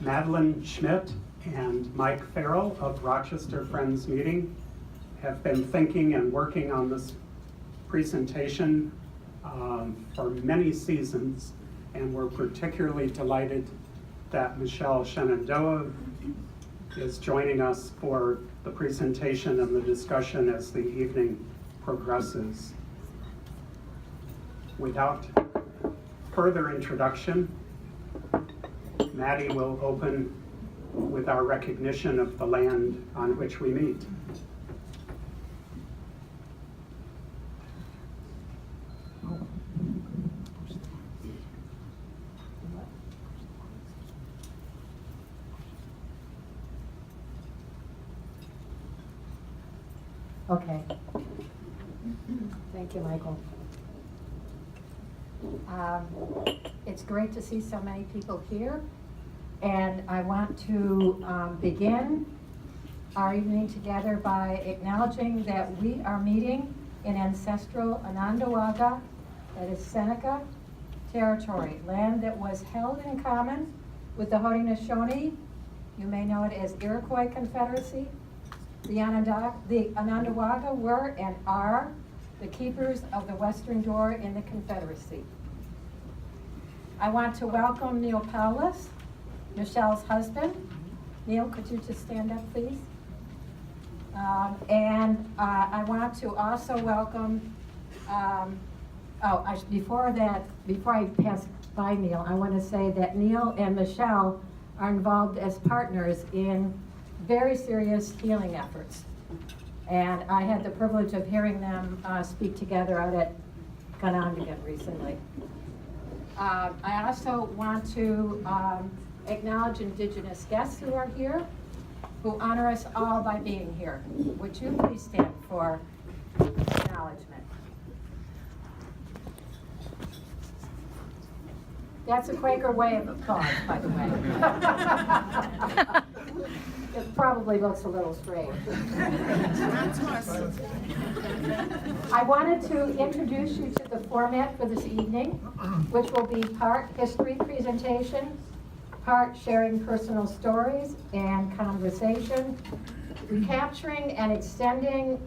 Madeline Schmitt and Mike Farrell of Rochester Friends Meeting have been thinking and working on this presentation for many seasons, and we're particularly delighted that Michelle Schenandoah is joining us for the presentation and the discussion as the evening progresses. Without further introduction, Mattie will open with our recognition of the land on which we meet. Okay. Thank you, Michael. It's great to see so many people here, and I want to begin our evening together by acknowledging that we are meeting in ancestral Onondaga, that is Seneca territory, land that was held in common with the Haudenosaunee. You may know it as Iroquois Confederacy. The Onondaga were and are the keepers of the western door in the Confederacy. I want to welcome Neal Powless, Michelle's husband. Neal, could you just stand up, please? I want to also welcome, before I pass by Neal, I want to say that Neal and Michelle are involved as partners in very serious healing efforts. And I had the privilege of hearing them speak together out at Onondaga recently. I also want to acknowledge Indigenous guests who are here, who honor us all by being here. Would you please stand for acknowledgement? That's a Quaker way of applause, by the way. It probably looks a little strange. I wanted to introduce you to the format for this evening, which will be part history presentation, part sharing personal stories and conversation, recapturing and extending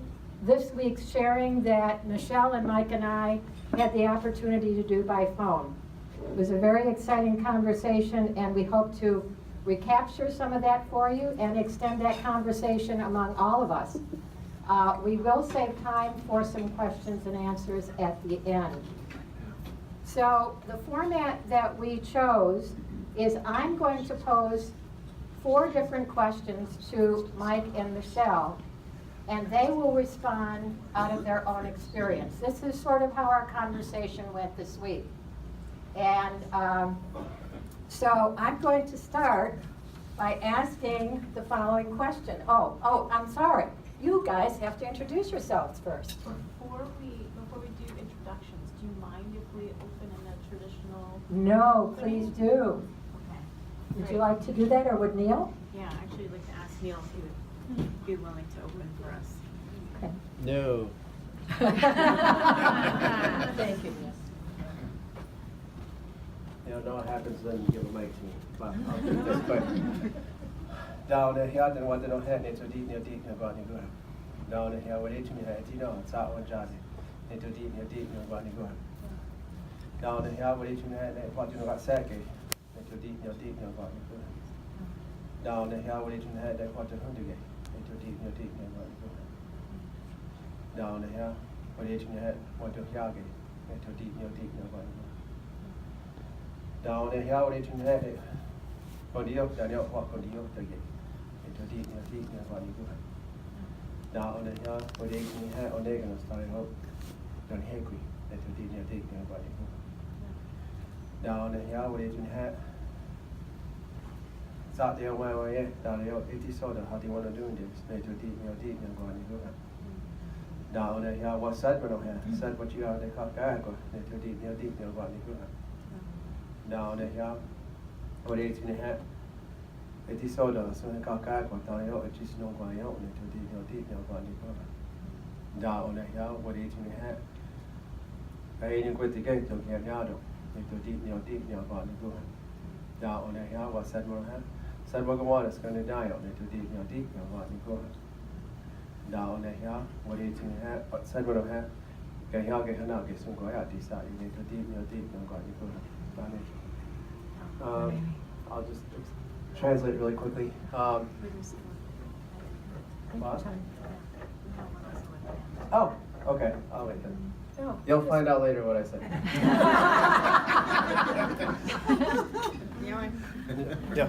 this week's sharing that Michelle and Mike and I had the opportunity to do by phone. It was a very exciting conversation, and we hope to recapture some of that for you and extend that conversation among all of us. We will save time for some questions and answers at the end. So the format that we chose is I'm going to pose 4 different questions to Mike and Michelle, and they will respond out of their own experience. This is sort of how our conversation went this week. And so I'm going to start by asking the following question. Oh, I'm sorry. You guys have to introduce yourselves first. Before we do introductions, do you mind if we open in a traditional? No, please do. Okay. Would you like to do that, or would Neal? Yeah, actually, I'd like to ask Neal if he would be willing to open for us. Okay. No. Thank you, Neal. You know what happens when you give a mic to me, but I'll do this quick. Down the hill, then what they don't have, it's a deep, about the good. Down the hill, what they to me, it's it's out on Jazzy. It's a deep, about the good. Down the hill, what they to me, what you know about Sake, it's a deep, about the good. Down the hill, what they to me, what you Hundige, it's a deep, about the good. Down the hill, what they to me, what you Yagi, it's a deep, about the good. Down the hill, what they to me, Condio, Daniel, what Condio, the gate. It's a deep, about the good. Down the hill, what they to me, Onondaga Nation, Don Hicks, it's a deep, about the good. Down the hill, what they to me, Sat there, down the hill, 80 soda, how do you want to do this? It's a deep, about the good. Down the hill, what said when I said what you are, they can't go, it's a deep, about the good. Down the hill, what they to me, 80 soda, so they can't go, down the hill, it's just no going out, it's a deep, about the good. Down the hill, what they to me, I didn't go to get to get out of it, it's a deep, about the good. Down the hill, what said when I said what one is going to die on it to deep what you go down the hill what it said what I have get here get now get some go out this out you need to deep what you go down it. I'll just translate really quickly. What? Oh, okay. I'll wait then. You'll find out later what I said. Yeah.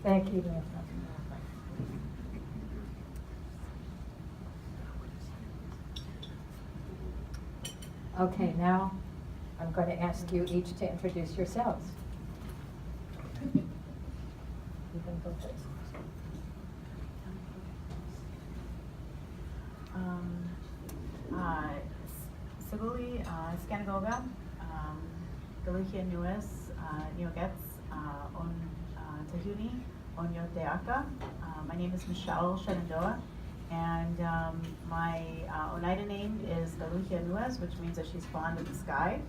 Thank you, Neal. Okay, now I'm going to ask you each to introduce yourselves. You can go first. Sibuli, Schenandoah, Indigenous, Onondaga. My name is Michelle Schenandoah, and my Oneida name is Aliquippa, which means that she's fond of the sky.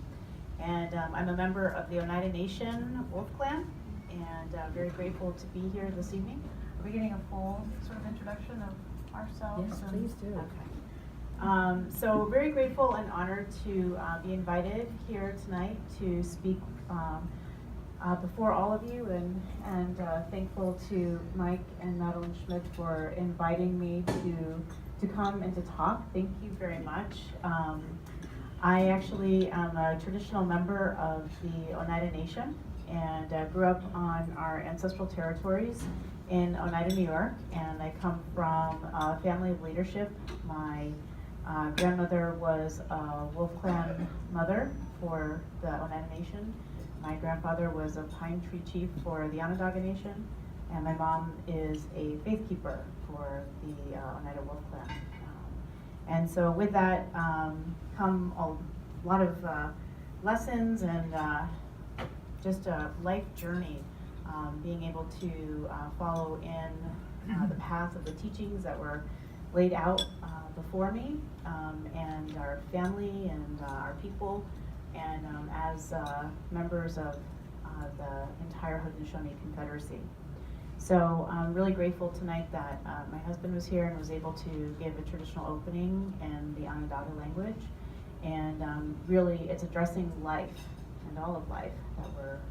And I'm a member of the Oneida Nation Wolf Clan, and very grateful to be here this evening. Are we getting a full sort of introduction of ourselves? Yes, please do. Okay. So very grateful and honored to be invited here tonight to speak before all of you, and thankful to Mike and Mattie and Schmitt for inviting me to come and to talk. Thank you very much. I actually am a traditional member of the Oneida Nation, and grew up on our ancestral territories in Oneida, New York, and I come from a family of leadership. My grandmother was a Wolf Clan mother for the Oneida Nation. My grandfather was a pine tree chief for the Onondaga Nation, and my mom is a faith keeper for the Oneida Wolf Clan. And so with that come a lot of lessons and just a life journey, being able to follow in the path of the teachings that were laid out before me, and our family and our people, and as members of the entire Haudenosaunee Confederacy. So I'm really grateful tonight that my husband was here and was able to give a traditional opening in the Onondaga language. And really, it's addressing life and all of life, that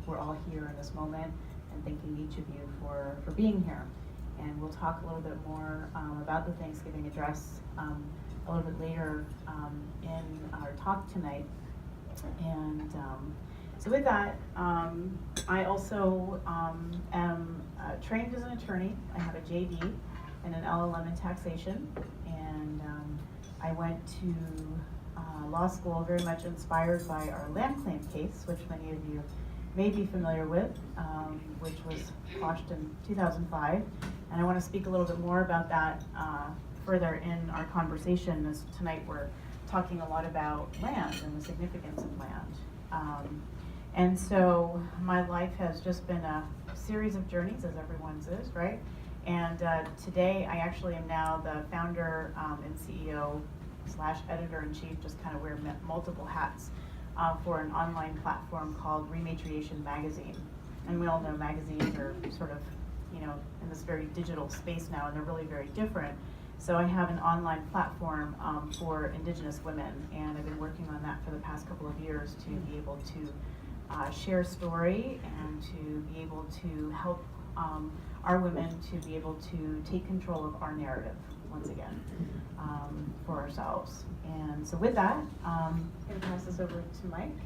we're all here in this moment, and thanking each of you for being here. And we'll talk a little bit more about the Thanksgiving address a little bit later in our talk tonight. And so with that, I also am trained as an attorney. I have a JD and an LLM in taxation, and I went to law school very much inspired by our land claim case, which many of you may be familiar with, which was quashed in 2005. And I want to speak a little bit more about that further in our conversation, as tonight we're talking a lot about land and the significance of land. And so my life has just been a series of journeys, as everyone's is, right? And today I actually am now the founder and CEO / editor-in-chief, just kind of wear multiple hats for an online platform called Rematriation Magazine. And we all know magazines are sort of, in this very digital space now, and they're really very different. So I have an online platform for Indigenous women, and I've been working on that for the past couple of years to be able to share story and to be able to help our women to be able to take control of our narrative once again for ourselves. And so with that, I'm going to pass this over to Mike.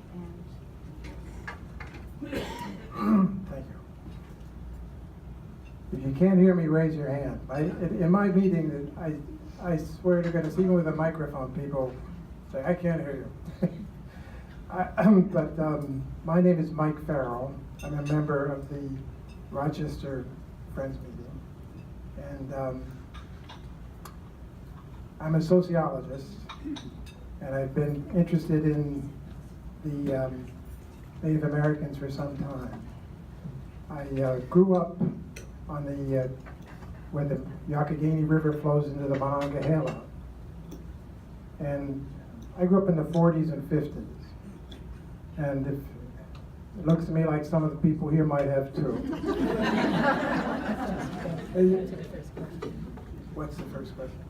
Thank you. If you can't hear me, raise your hand. In my meeting, I swear to goodness, even with a microphone, people say, I can't hear you. My name is Mike Farrell. I'm a member of the Rochester Friends Meeting. And I'm a sociologist, and I've been interested in the Native Americans for some time. I grew up on where the Youghiogheny River flows into the Monongahela. And I grew up in the 40s and 50s. And It looks to me like some of the people here might have too. What's the first question?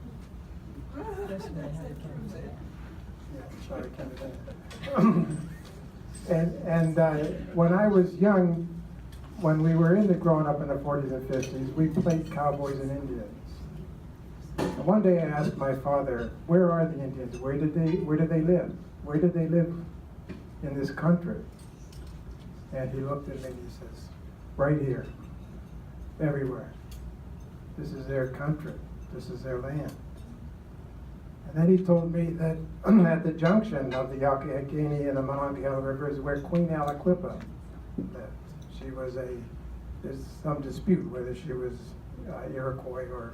Yeah, sorry, when I was young, when we were growing up in the 40s and 50s, we played cowboys and Indians. And one day I asked my father, "Where are the Indians? Where did they live? Where did they live in this country?" And he looked at me and he says, "Right here, everywhere. This is their country. This is their land." And then he told me that at the junction of the Youghiogheny and the Monongahela rivers where Queen Aliquippa lived. She was there's some dispute whether she was Iroquois or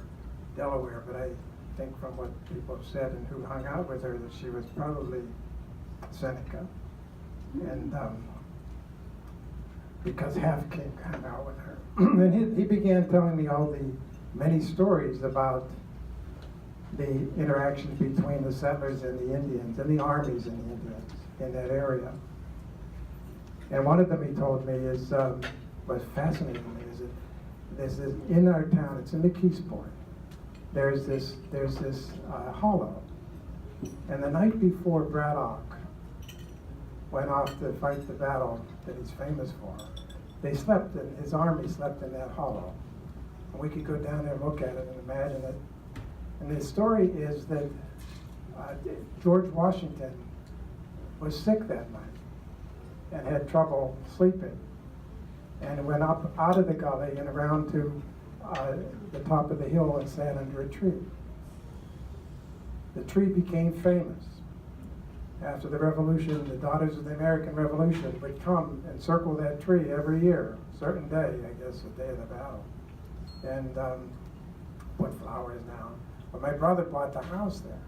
Delaware, but I think from what people have said and who hung out with her that she was probably Seneca. And because Half King hung out with her. And he began telling me all the many stories about the interactions between the settlers and the Indians, and the armies and the Indians in that area. And one of them he told me is, was fascinating to me, is that there's this, in our town, it's in the Keyseport, there's this hollow. And the night before Braddock went off to fight the battle that he's famous for, his army slept in that hollow. And we could go down there and look at it and imagine it. And the story is that George Washington was sick that night and had trouble sleeping, and went up out of the gully and around to the top of the hill and sat under a tree. The tree became famous. After the Revolution, the Daughters of the American Revolution would come and circle that tree every year, a certain day, I guess the day of the battle, and put flowers down. But my brother bought the house there.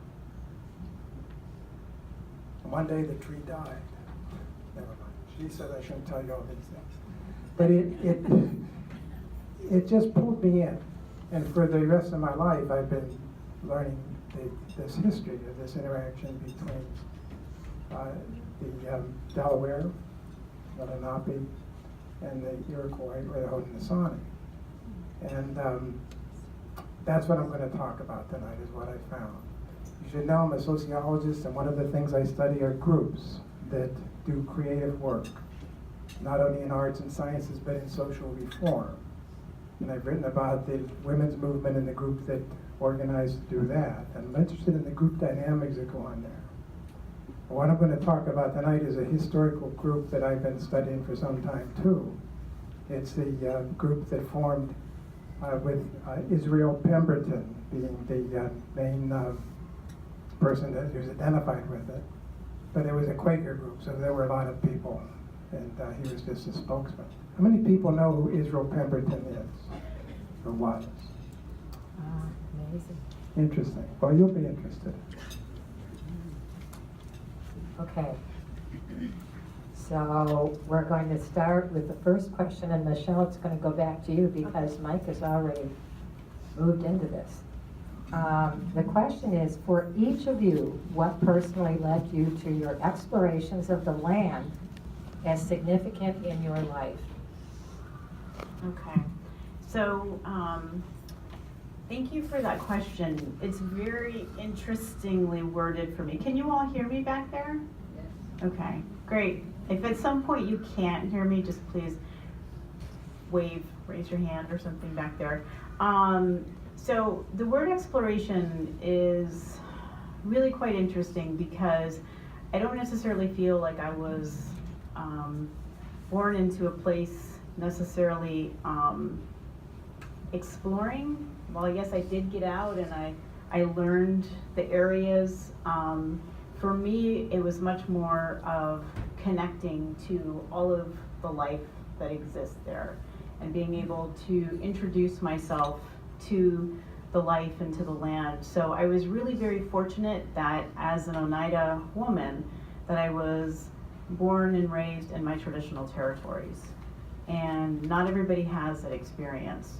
And one day the tree died. Never mind. She said I shouldn't tell you all these things. But it just pulled me in. And for the rest of my life, I've been learning this history of this interaction between the Delaware, the Lenape, and the Iroquois, or the Haudenosaunee. And that's what I'm going to talk about tonight, is what I found. You should know I'm a sociologist, and one of the things I study are groups that do creative work, not only in arts and sciences, but in social reform. And I've written about the women's movement and the group that organized to do that. And I'm interested in the group dynamics that go on there. And what I'm going to talk about tonight is a historical group that I've been studying for some time too. It's the group that formed with Israel Pemberton being the main person that was identified with it. But it was a Quaker group, so there were a lot of people, and he was just a spokesman. How many people know who Israel Pemberton is, or was? Amazing. Interesting. Well, you'll be interested. Okay. So we're going to start with the first question, and Michelle, it's going to go back to you because Mike has already moved into this. The question is, for each of you, what personally led you to your explorations of the land as significant in your life? Okay, so thank you for that question. It's very interestingly worded for me. Can you all hear me back there? Yes. Okay, great. If at some point you can't hear me, just please raise your hand or something back there. So the word exploration is really quite interesting because I don't necessarily feel like I was born into a place necessarily exploring. Well, I guess I did get out and I learned the areas. For me, it was much more of connecting to all of the life that exists there and being able to introduce myself to the life and to the land. So I was really very fortunate that as an Oneida woman, that I was born and raised in my traditional territories. And not everybody has that experience.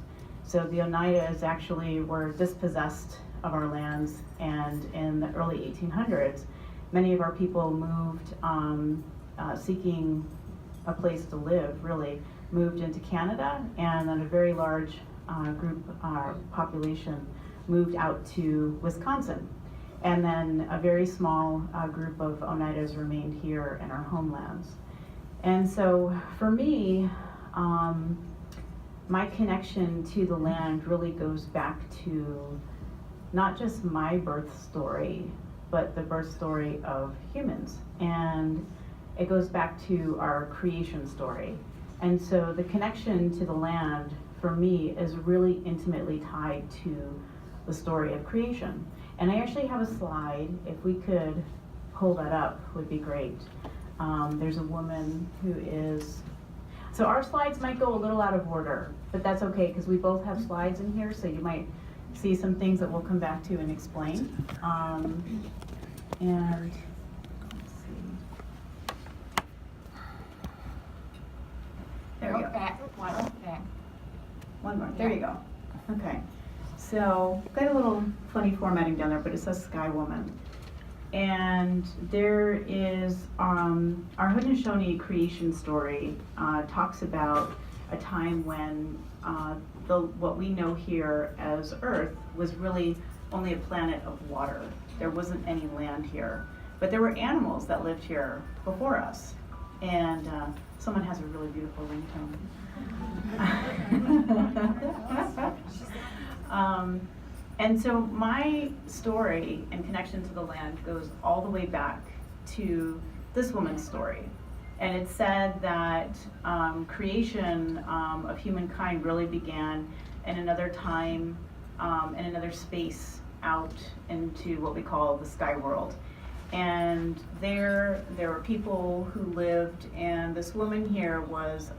So the Oneidas actually were dispossessed of our lands, and in the early 1800s, many of our people moved seeking a place to live, really, moved into Canada, and then a very large population moved out to Wisconsin. And then a very small group of Oneidas remained here in our homelands. And so for me, my connection to the land really goes back to not just my birth story, but the birth story of humans. And it goes back to our creation story. And so the connection to the land for me is really intimately tied to the story of creation. And I actually have a slide, if we could pull that up, would be great. There's a woman who is, so our slides might go a little out of order, but that's okay, because we both have slides in here, so you might see some things that we'll come back to and explain. And let's see. There we go. One more. There you go. Okay. So got a little funny formatting down there, but it says Sky Woman. And there is our Haudenosaunee creation story talks about a time when what we know here as Earth was really only a planet of water. There wasn't any land here, but there were animals that lived here before us. And someone has a really beautiful ringtone. And so my story and connection to the land goes all the way back to this woman's story. And it said that creation of humankind really began in another time, in another space out into what we call the sky world. And there were people who lived, and this woman here was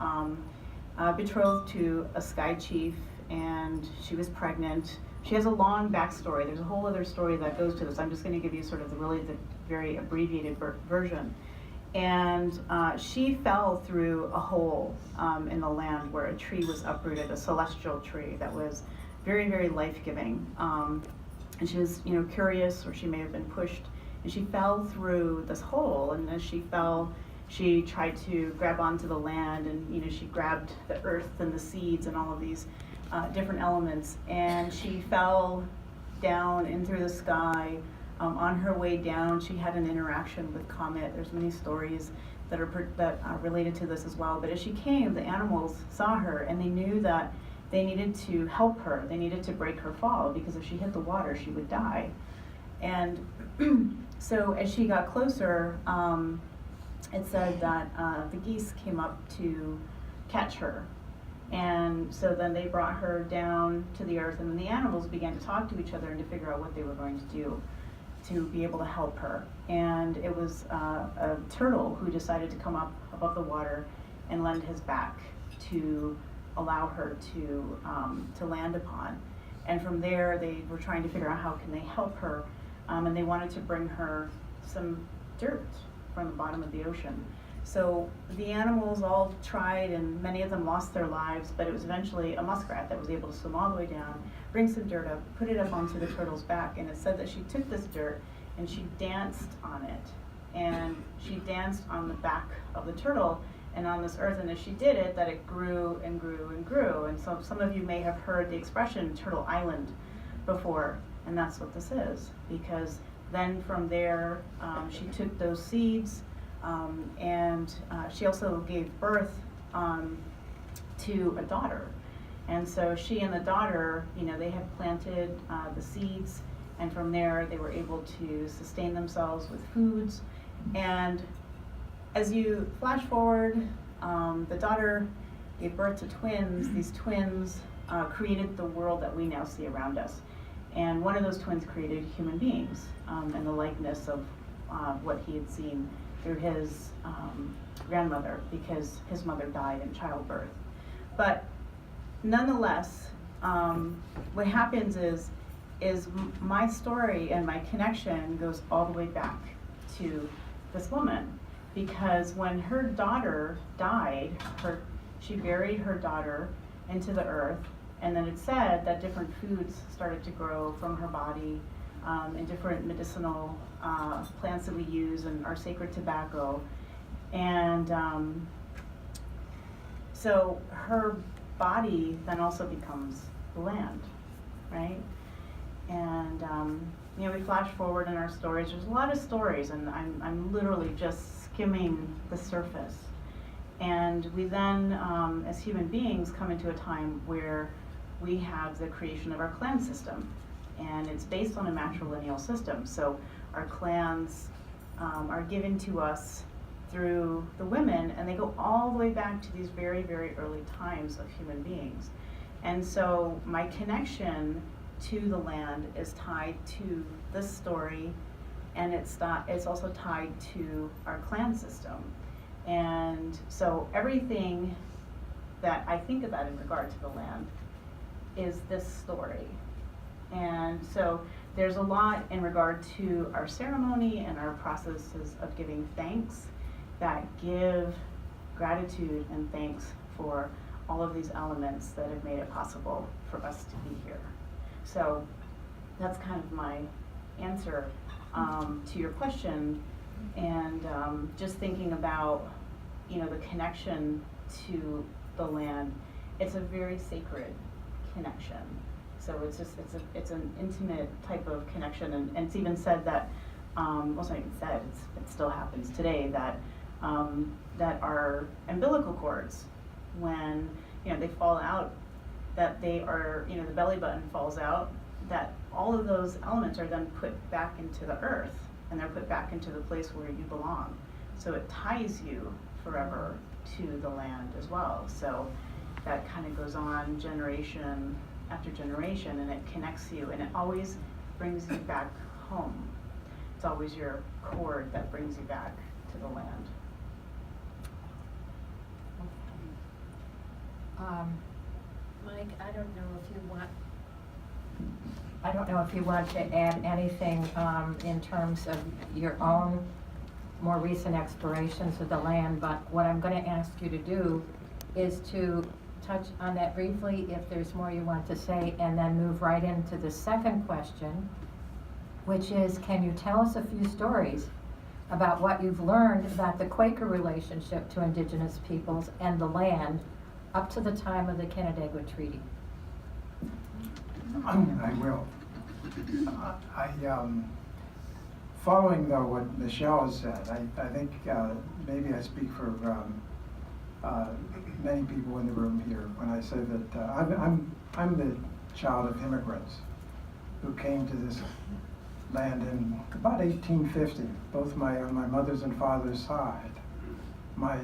betrothed to a sky chief, and she was pregnant. She has a long backstory. There's a whole other story that goes to this. I'm just going to give you sort of the very abbreviated version. And she fell through a hole in the land where a tree was uprooted, a celestial tree that was very, very life-giving. And she was, curious, or she may have been pushed, and she fell through this hole. And as she fell, she tried to grab onto the land, and she grabbed the earth and the seeds and all of these different elements, and she fell down in through the sky. On her way down, she had an interaction with Comet. There's many stories that are related to this as well. But as she came, the animals saw her, and they knew that they needed to help her. They needed to break her fall, because if she hit the water, she would die. And so as she got closer, it said that the geese came up to catch her. And so then they brought her down to the earth, and then the animals began to talk to each other and to figure out what they were going to do to be able to help her. And it was a turtle who decided to come up above the water and lend his back to allow her to land upon. And from there, they were trying to figure out how can they help her, and they wanted to bring her some dirt from the bottom of the ocean. So the animals all tried, and many of them lost their lives, but it was eventually a muskrat that was able to swim all the way down, bring some dirt up, put it up onto the turtle's back, and it said that she took this dirt and she danced on it. And she danced on the back of the turtle and on this earth, and as she did it, that it grew and grew and grew. And so some of you may have heard the expression Turtle Island before, and that's what this is, because then from there, she took those seeds, and she also gave birth to a daughter. And so she and the daughter, they had planted the seeds, and from there they were able to sustain themselves with foods. And as you flash forward, the daughter gave birth to twins. These twins created the world that we now see around us. And one of those twins created human beings in the likeness of what he had seen through his grandmother, because his mother died in childbirth. But nonetheless, what happens is my story and my connection goes all the way back to this woman, because when her daughter died, she buried her daughter into the earth, and then it said that different foods started to grow from her body, and different medicinal plants that we use and our sacred tobacco. And So her body then also becomes the land, right? And we flash forward in our stories. There's a lot of stories, and I'm literally just skimming the surface. And we then, as human beings, come into a time where we have the creation of our clan system, and it's based on a matrilineal system. So our clans are given to us through the women, and they go all the way back to these very, very early times of human beings. And so my connection to the land is tied to this story, and it's also tied to our clan system. And so everything that I think about in regard to the land is this story. And so there's a lot in regard to our ceremony and our processes of giving thanks that give gratitude and thanks for all of these elements that have made it possible for us to be here. So that's kind of my answer to your question, and just thinking about the connection to the land. It's a very sacred connection. So it's an intimate type of connection, and it's even said that well, it's not even said, it still happens today, that that our umbilical cords, when they fall out, that they are, the belly button falls out, that all of those elements are then put back into the earth, and they're put back into the place where you belong. So it ties you forever to the land as well. So that kind of goes on generation after generation, and it connects you, and it always brings you back home. It's always your cord that brings you back to the land. Mike, I don't know if you want to add anything in terms of your own more recent explorations of the land, but what I'm going to ask you to do is to touch on that briefly if there's more you want to say, and then move right into the second question, which is, can you tell us a few stories about what you've learned about the Quaker relationship to Indigenous peoples and the land up to the time of the Canandaigua Treaty? I will. Following though what Michelle has said, I think maybe I speak for many people in the room here when I say that I'm the child of immigrants who came to this land in about 1850, both on my mother's and father's side. My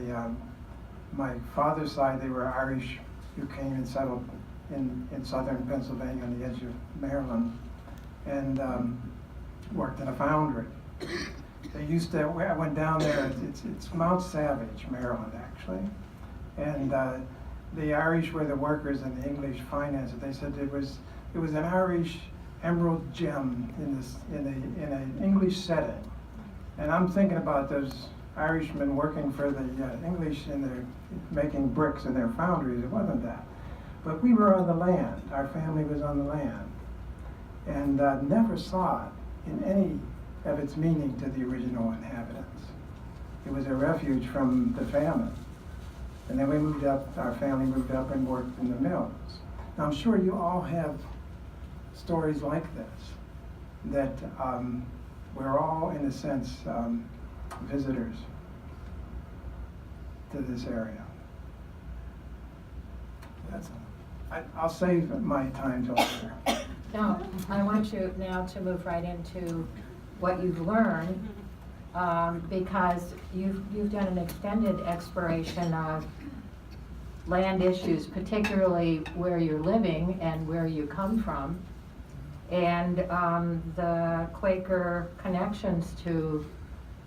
father's side, they were Irish who came and settled in southern Pennsylvania on the edge of Maryland, and worked in a foundry. I went down there, it's Mount Savage, Maryland actually, and the Irish were the workers and the English financed it. They said it was an Irish emerald gem in an English setting. And I'm thinking about those Irishmen working for the English and they're making bricks in their foundries. It wasn't that. But we were on the land. Our family was on the land. And never saw it in any of its meaning to the original inhabitants. It was a refuge from the famine. And then we moved up, our family moved up and worked in the mills. Now I'm sure you all have stories like this, that we're all, in a sense, visitors to this area. I'll save my time till later. No, I want you now to move right into what you've learned, because you've done an extended exploration of land issues, particularly where you're living and where you come from, and the Quaker connections to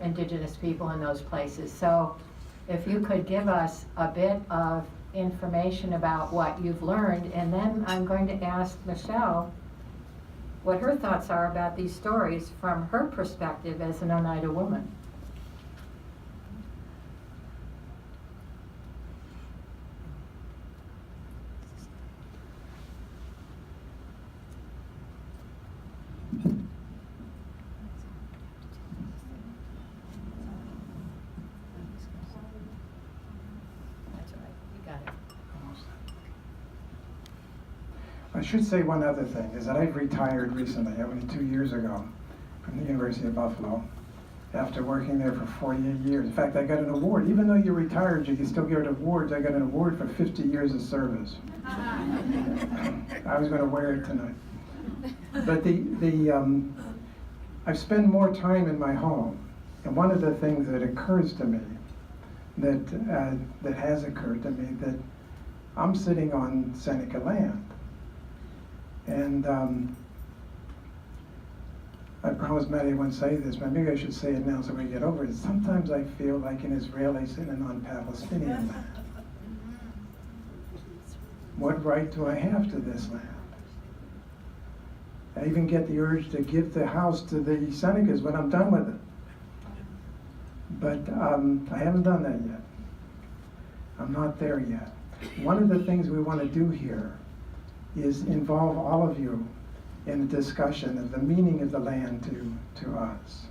Indigenous people in those places. So if you could give us a bit of information about what you've learned, and then I'm going to ask Michelle what her thoughts are about these stories from her perspective as an Oneida woman. That's all right, you got it. should say one other thing, is that I've retired recently, only 2 years ago, from the University of Buffalo, after working there for 48 years. In fact, I got an award. Even though you're retired, you can still get awards. I got an award for 50 years of service. I was going to wear it tonight. But I've spent more time in my home, and one of the things that occurs to me, that has occurred to me, that I'm sitting on Seneca land. And I promised Mattie I wouldn't say this, but maybe I should say it now so we get over it. Sometimes I feel like an Israeli sitting on Palestinian land. What right do I have to this land? I even get the urge to give the house to the Senecas when I'm done with it. But I haven't done that yet. I'm not there yet. One of the things we want to do here is involve all of you in a discussion of the meaning of the land to us,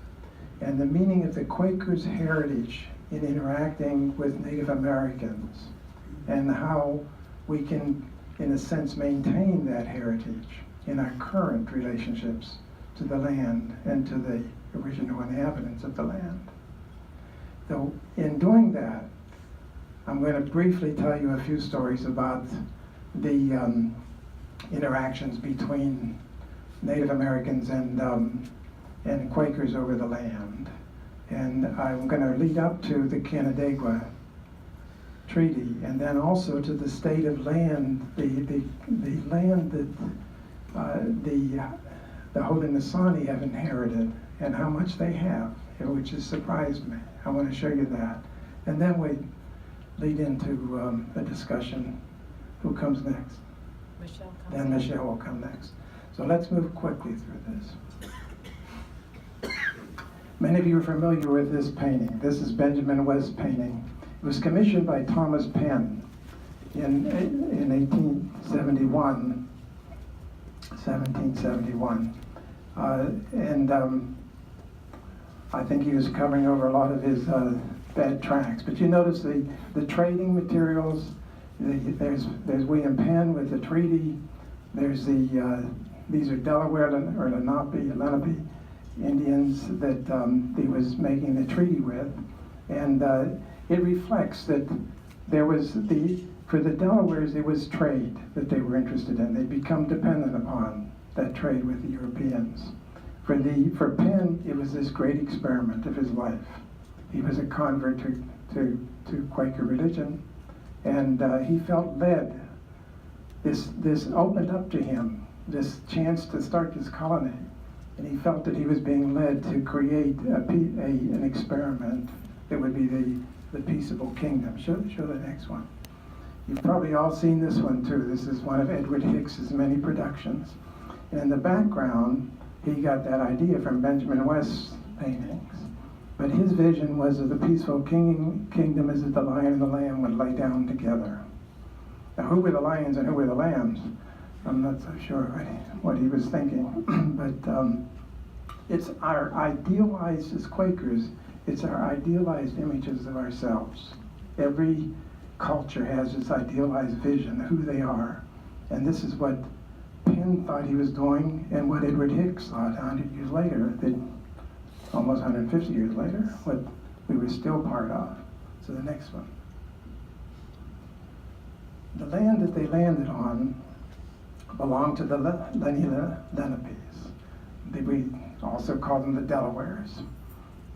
and the meaning of the Quakers' heritage in interacting with Native Americans, and how we can, in a sense, maintain that heritage in our current relationships to the land and to the original inhabitants of the land. So in doing that, I'm going to briefly tell you a few stories about the interactions between Native Americans and Quakers over the land. And I'm going to lead up to the Canandaigua Treaty, and then also to the state of land, the land that the Haudenosaunee have inherited, and how much they have, which has surprised me. I want to show you that. And then we lead into a discussion. Who comes next? Michelle comes Then Michelle will come next. So let's move quickly through this. Many of you are familiar with this painting. This is Benjamin West's painting. It was commissioned by Thomas Penn in 1771. I think he was covering over a lot of his bad tracks. But you notice the trading materials. There's William Penn with the treaty. There's these are Delaware or Lenape Indians that he was making the treaty with, and it reflects that there was for the Delawares it was trade that they were interested in. They become dependent upon that trade with the Europeans. For Penn, it was this great experiment of his life. He was a convert to Quaker religion, and he felt led. This opened up to him this chance to start this colony, and he felt that he was being led to create an experiment that would be the Peaceable Kingdom. Show the next one. You've probably all seen this one too. This is one of Edward Hicks's many productions. And in the background, he got that idea from Benjamin West's paintings. But his vision was of the peaceful kingdom as if the lion and the lamb would lay down together. Now, who were the lions and who were the lambs? I'm not so sure what he was thinking. But it's our idealized, as Quakers, it's our idealized images of ourselves. Every culture has its idealized vision of who they are. And this is what Penn thought he was doing, and what Edward Hicks thought 100 years later, that almost 150 years later, what we were still part of. So the next one. The land that they landed on belonged to the Lenni Lenapes. We also call them the Delawares.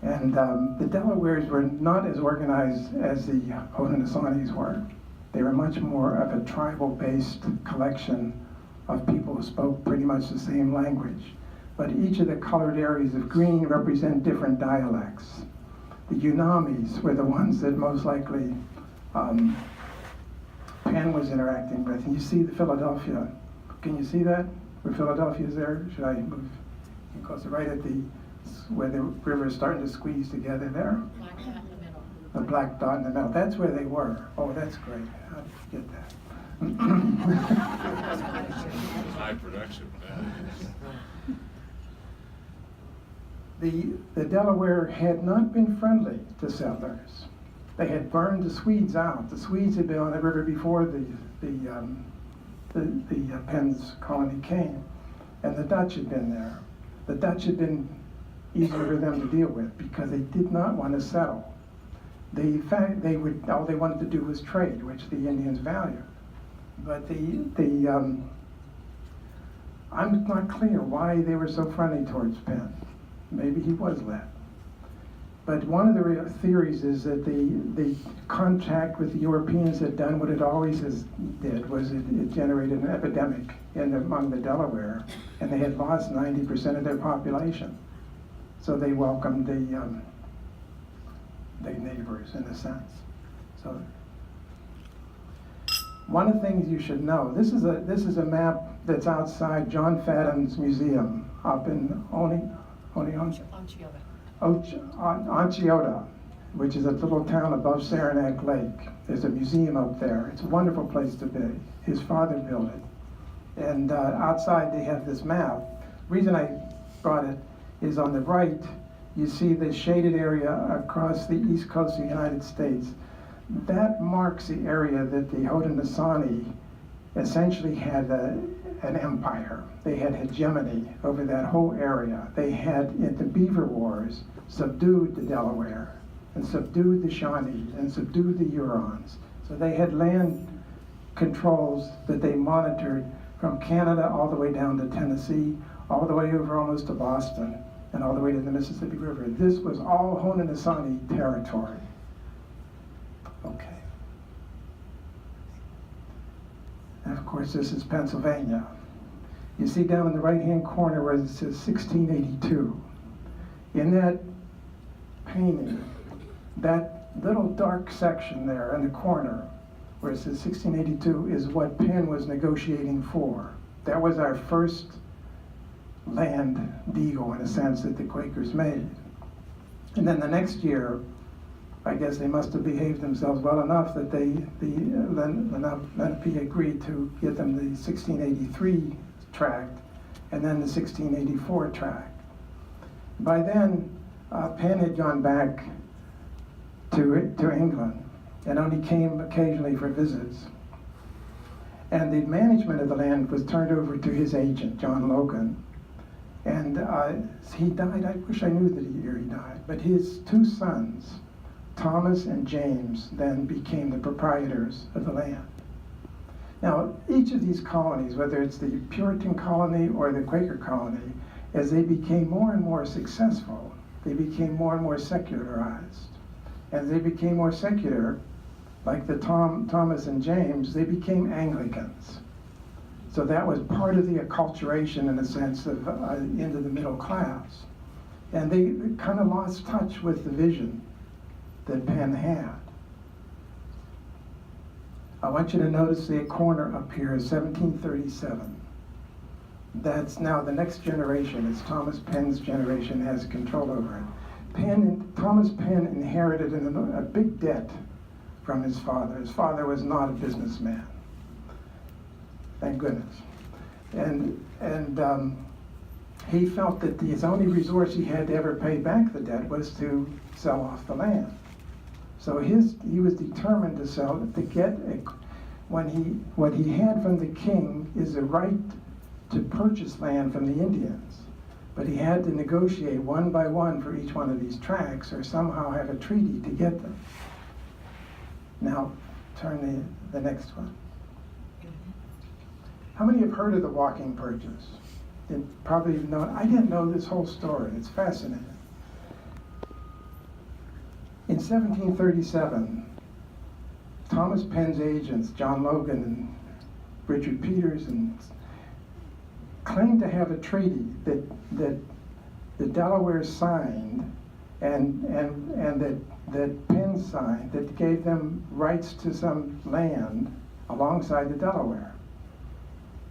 And the Delawares were not as organized as the Haudenosaunee were. They were much more of a tribal-based collection of people who spoke pretty much the same language. But each of the colored areas of green represent different dialects. The Unamis were the ones that most likely Penn was interacting with. And you see the Philadelphia. Can you see that? Where Philadelphia is there? Should I move closer? Right at where the river is starting to squeeze together there? Black dot in the middle. The black dot in the middle. That's where they were. Oh, that's great. How did you get that? High production, The Delaware had not been friendly to settlers. They had burned the Swedes out. The Swedes had been on the river before the Penn's colony came, and the Dutch had been there. The Dutch had been easier for them to deal with because they did not want to settle. All they wanted to do was trade, which the Indians valued. But I'm not clear why they were so friendly towards Penn. Maybe he was led. But one of the theories is that the contact with the Europeans had done what it always did, was it generated an epidemic among the Delaware, and they had lost 90% of their population. So they welcomed the neighbors, in a sense. So one of the things you should know, this is a map that's outside John Fadden's museum up in Onondaga, which is a little town above Saranac Lake. There's a museum up there. It's a wonderful place to be. His father built it. And outside they have this map. The reason I brought it is on the right, you see the shaded area across the east coast of the United States. That marks the area that the Haudenosaunee essentially had an empire. They had hegemony over that whole area. They had, in the Beaver Wars, subdued the Delaware, and subdued the Shawnees, and subdued the Hurons. So they had land controls that they monitored from Canada all the way down to Tennessee, all the way over almost to Boston, and all the way to the Mississippi River. This was all Haudenosaunee territory. Okay. And of course, this is Pennsylvania. You see down in the right-hand corner where it says 1682. In that painting, that little dark section there in the corner where it says 1682 is what Penn was negotiating for. That was our first land deal, in a sense, that the Quakers made. And then the next year, I guess they must have behaved themselves well enough that Lenni Lenape agreed to get them the 1683 tract and then the 1684 tract. By then, Penn had gone back to England and only came occasionally for visits. And the management of the land was turned over to his agent, John Logan. And he died, I wish I knew the year he died, but his two sons, Thomas and James, then became the proprietors of the land. Now, each of these colonies, whether it's the Puritan colony or the Quaker colony, as they became more and more successful, they became more and more secularized. As they became more secular, like the Thomas and James, they became Anglicans. So that was part of the acculturation, in a sense, of into the middle class. And they kind of lost touch with the vision that Penn had. I want you to notice the corner up here is 1737. That's now the next generation. It's Thomas Penn's generation has control over it. Thomas Penn inherited a big debt from his father. His father was not a businessman. Thank goodness. And he felt that his only resource he had to ever pay back the debt was to sell off the land. So he was determined to sell it, to get what he had from the king is the right to purchase land from the Indians. But he had to negotiate one by one for each one of these tracts, or somehow have a treaty to get them. Now, turn the next one. How many have heard of the walking purchase? Probably know. I didn't know this whole story. It's fascinating. In 1737, Thomas Penn's agents, John Logan and Richard Peters, claimed to have a treaty that the Delawares signed and that Penn signed that gave them rights to some land alongside the Delaware.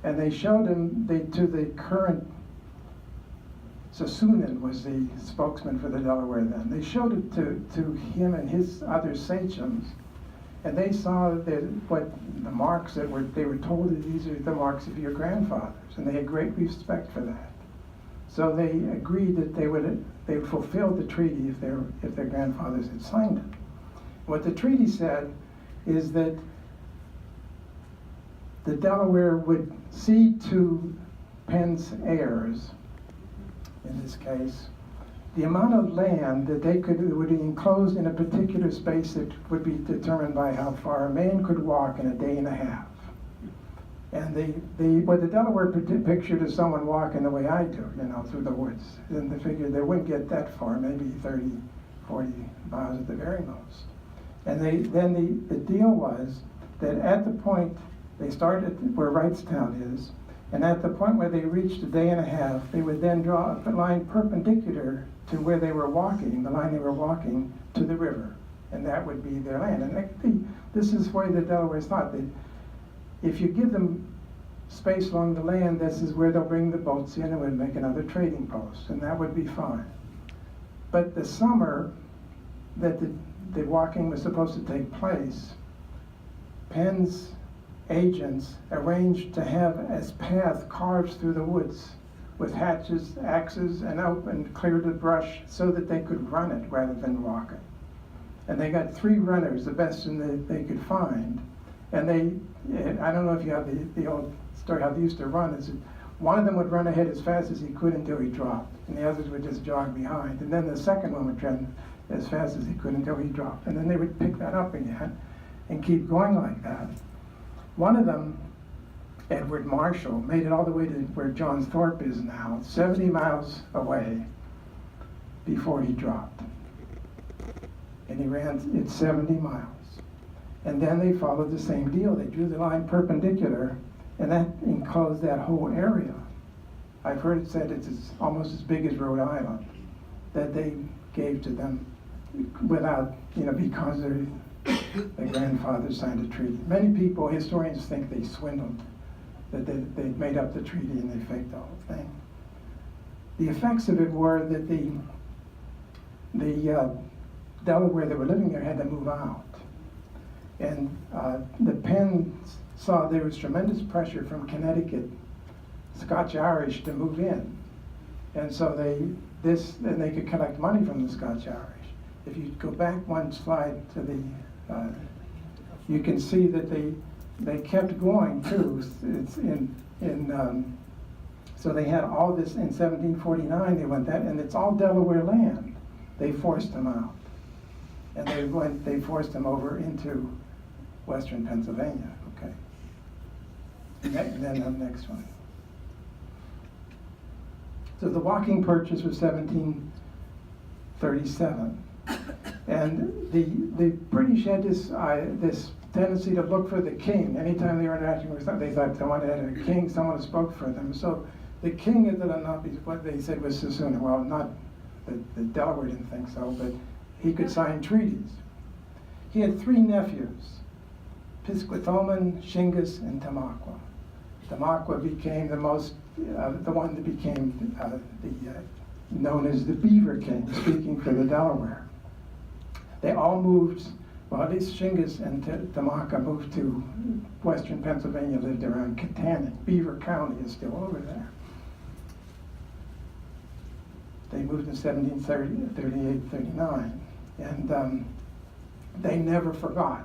And they showed him to the current, Sasunan was the spokesman for the Delaware then. They showed it to him and his other sachems, and they saw what the marks they were told that these are the marks of your grandfathers, and they had great respect for that. So they agreed that they would fulfill the treaty if their grandfathers had signed it. What the treaty said is that the Delaware would cede to Penn's heirs, in this case, the amount of land that would be enclosed in a particular space that would be determined by how far a man could walk in a day and a half. And what the Delaware pictured as someone walking the way I do, through the woods. And they figured they wouldn't get that far, maybe 30, 40 miles at the very most. And then the deal was that at the point, they started where Wrightstown is, and at the point where they reached a day and a half, they would then draw a line perpendicular to where they were walking, the line they were walking, to the river. And that would be their land. And this is why the Delawares thought that if you give them space along the land, this is where they'll bring the boats in and would make another trading post, and that would be fine. But the summer that the walking was supposed to take place, Penn's agents arranged to have a path carved through the woods with hatches, axes, and cleared the brush so that they could run it rather than walk it. And they got 3 runners, the best that they could find. And I don't know if you have the old story how they used to run, is that one of them would run ahead as fast as he could until he dropped, and the others would just jog behind. And then the second one would run as fast as he could until he dropped. And then they would pick that up again and keep going like that. One of them, Edward Marshall, made it all the way to where Johns Thorpe is now, 70 miles away, before he dropped. And he ran it 70 miles. And then they followed the same deal. They drew the line perpendicular, and that enclosed that whole area. I've heard it said it's almost as big as Rhode Island, that they gave to them without, because their grandfather signed a treaty. Many people, historians, think they swindled, that they made up the treaty and they faked the whole thing. The effects of it were that the Delaware that were living there had to move out. And the Penns saw there was tremendous pressure from Connecticut, Scotch-Irish, to move in. And so they could collect money from the Scotch-Irish. If you go back one slide to you can see that they kept going too. So they had all this in 1749. They went that, and it's all Delaware land. They forced them out, and they forced them over into western Pennsylvania. Okay. And then the next one. So the walking purchase was 1737. And the British had this tendency to look for the king. Anytime they were interacting with something, they thought they wanted a king, someone who spoke for them. So the king of the Lenape, what they said was Sassoon. Well, not the Delaware didn't think so, but he could sign treaties. He had 3 nephews, Pisquithoman, Shingas, and Tamaqua. Tamaqua became the one that became known as the Beaver King, speaking for the Delaware. They all moved, well, at least Shingas and Tamaqua moved to western Pennsylvania, lived around Katanning. Beaver County is still over there. They moved in 1738, 39. And they never forgot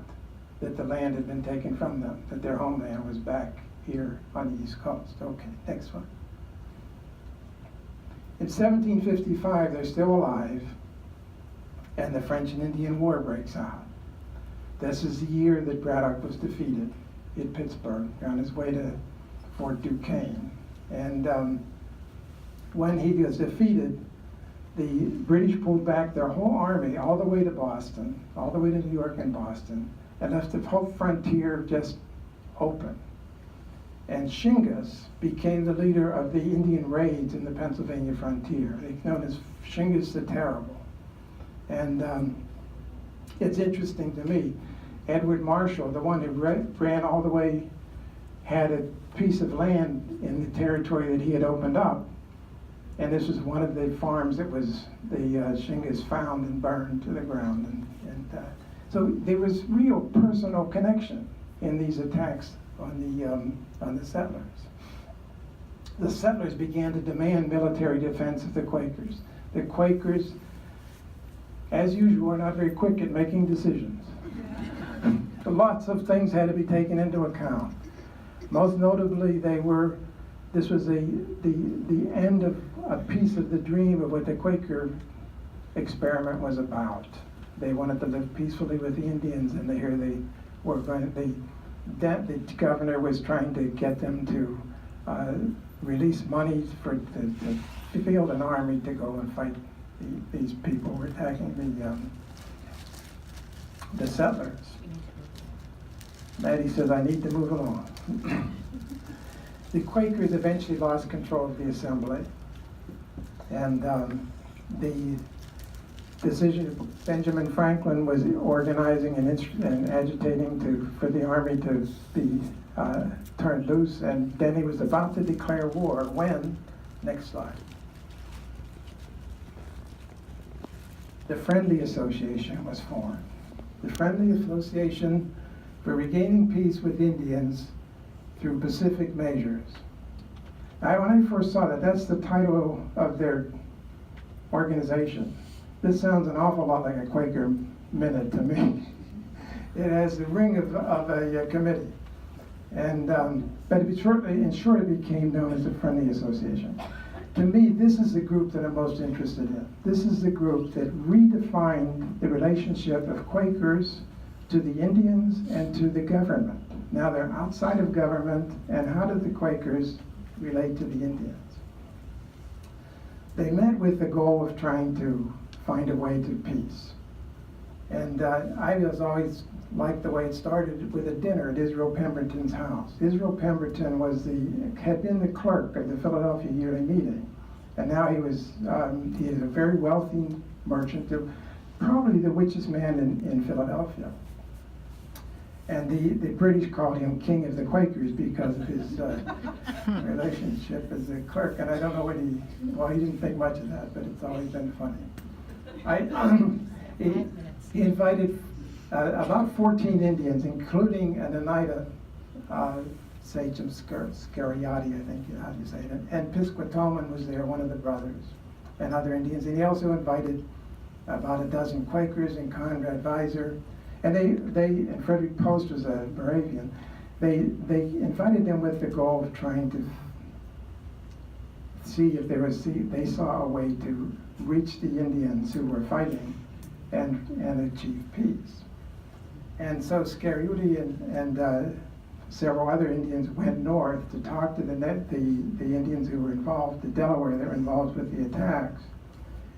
that the land had been taken from them, that their homeland was back here on the East Coast. Okay, next one. In 1755, they're still alive, and the French and Indian War breaks out. This is the year that Braddock was defeated at Pittsburgh on his way to Fort Duquesne. And when he was defeated, the British pulled back their whole army all the way to Boston, all the way to New York and Boston, and left the whole frontier just open. And Shingas became the leader of the Indian raids in the Pennsylvania frontier. They're known as Shingas the Terrible. And it's interesting to me, Edward Marshall, the one who ran all the way, had a piece of land in the territory that he had opened up. And this was one of the farms that was the Shingas found and burned to the ground. So there was real personal connection in these attacks on the settlers. The settlers began to demand military defense of the Quakers. The Quakers, as usual, are not very quick at making decisions. Lots of things had to be taken into account. Most notably, this was the end of a piece of the dream of what the Quaker experiment was about. They wanted to live peacefully with the Indians, and here they were going. The governor was trying to get them to release money to field an army to go and fight these people who were attacking the settlers. Mattie says, "I need to move along." The Quakers eventually lost control of the assembly, and the decision, Benjamin Franklin was organizing and agitating for the army to be turned loose, and then he was about to declare war when, next slide, the Friendly Association was formed. The Friendly Association for Regaining Peace with Indians through Pacific Measures. Now, when I first saw that, that's the title of their organization. This sounds an awful lot like a Quaker minute to me. It has the ring of a committee. And, but in short, it became known as the Friendly Association. To me, this is the group that I'm most interested in. This is the group that redefined the relationship of Quakers to the Indians and to the government. Now they're outside of government, and how did the Quakers relate to the Indians? They met with the goal of trying to find a way to peace. And I was always liked the way it started with a dinner at Israel Pemberton's house. Israel Pemberton had been the clerk of the Philadelphia Yearly Meeting, and now he is a very wealthy merchant, probably the richest man in Philadelphia. And the British called him King of the Quakers because of his relationship as a clerk. And I don't know he didn't think much of that, but it's always been funny. He invited about 14 Indians, including an Oneida sachem Scariati, I think, how do you say it? And Pisquatoman was there, one of the brothers, and other Indians. And he also invited about a dozen Quakers and Conrad Weiser. And and Frederick Post was a Moravian. They invited them with the goal of trying to see if they saw a way to reach the Indians who were fighting and achieve peace. And so Scariuti and several other Indians went north to talk to the Indians who were involved, the Delaware that were involved with the attacks.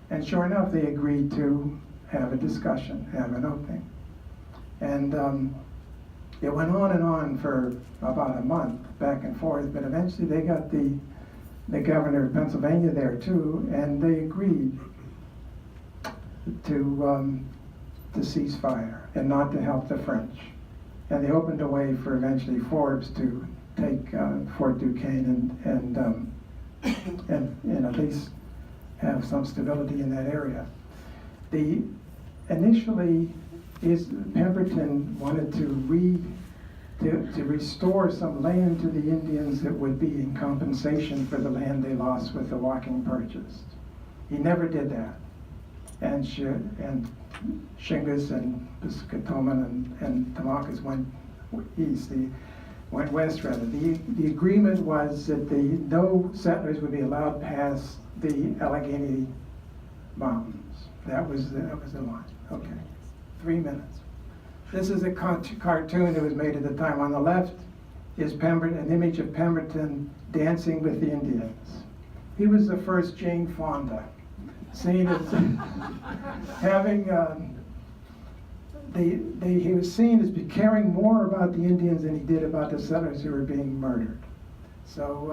And sure enough, they agreed to have a discussion, have an opening. And it went on for about a month, back and forth, but eventually they got the governor of Pennsylvania there too, and they agreed to cease fire and not to help the French. And they opened a way for eventually Forbes to take Fort Duquesne and at least have some stability in that area. Initially, Pemberton wanted to restore some land to the Indians that would be in compensation for the land they lost with the walking purchase. He never did that. And Shingas and Piscatoman and Tamaulipas went east. Went west rather. The agreement was that no settlers would be allowed past the Allegheny Mountains. That was the line. Okay. 3 minutes. This is a cartoon that was made at the time. On the left is an image of Pemberton dancing with the Indians. He was the first Jane Fonda, seen as having, he was seen as caring more about the Indians than he did about the settlers who were being murdered. So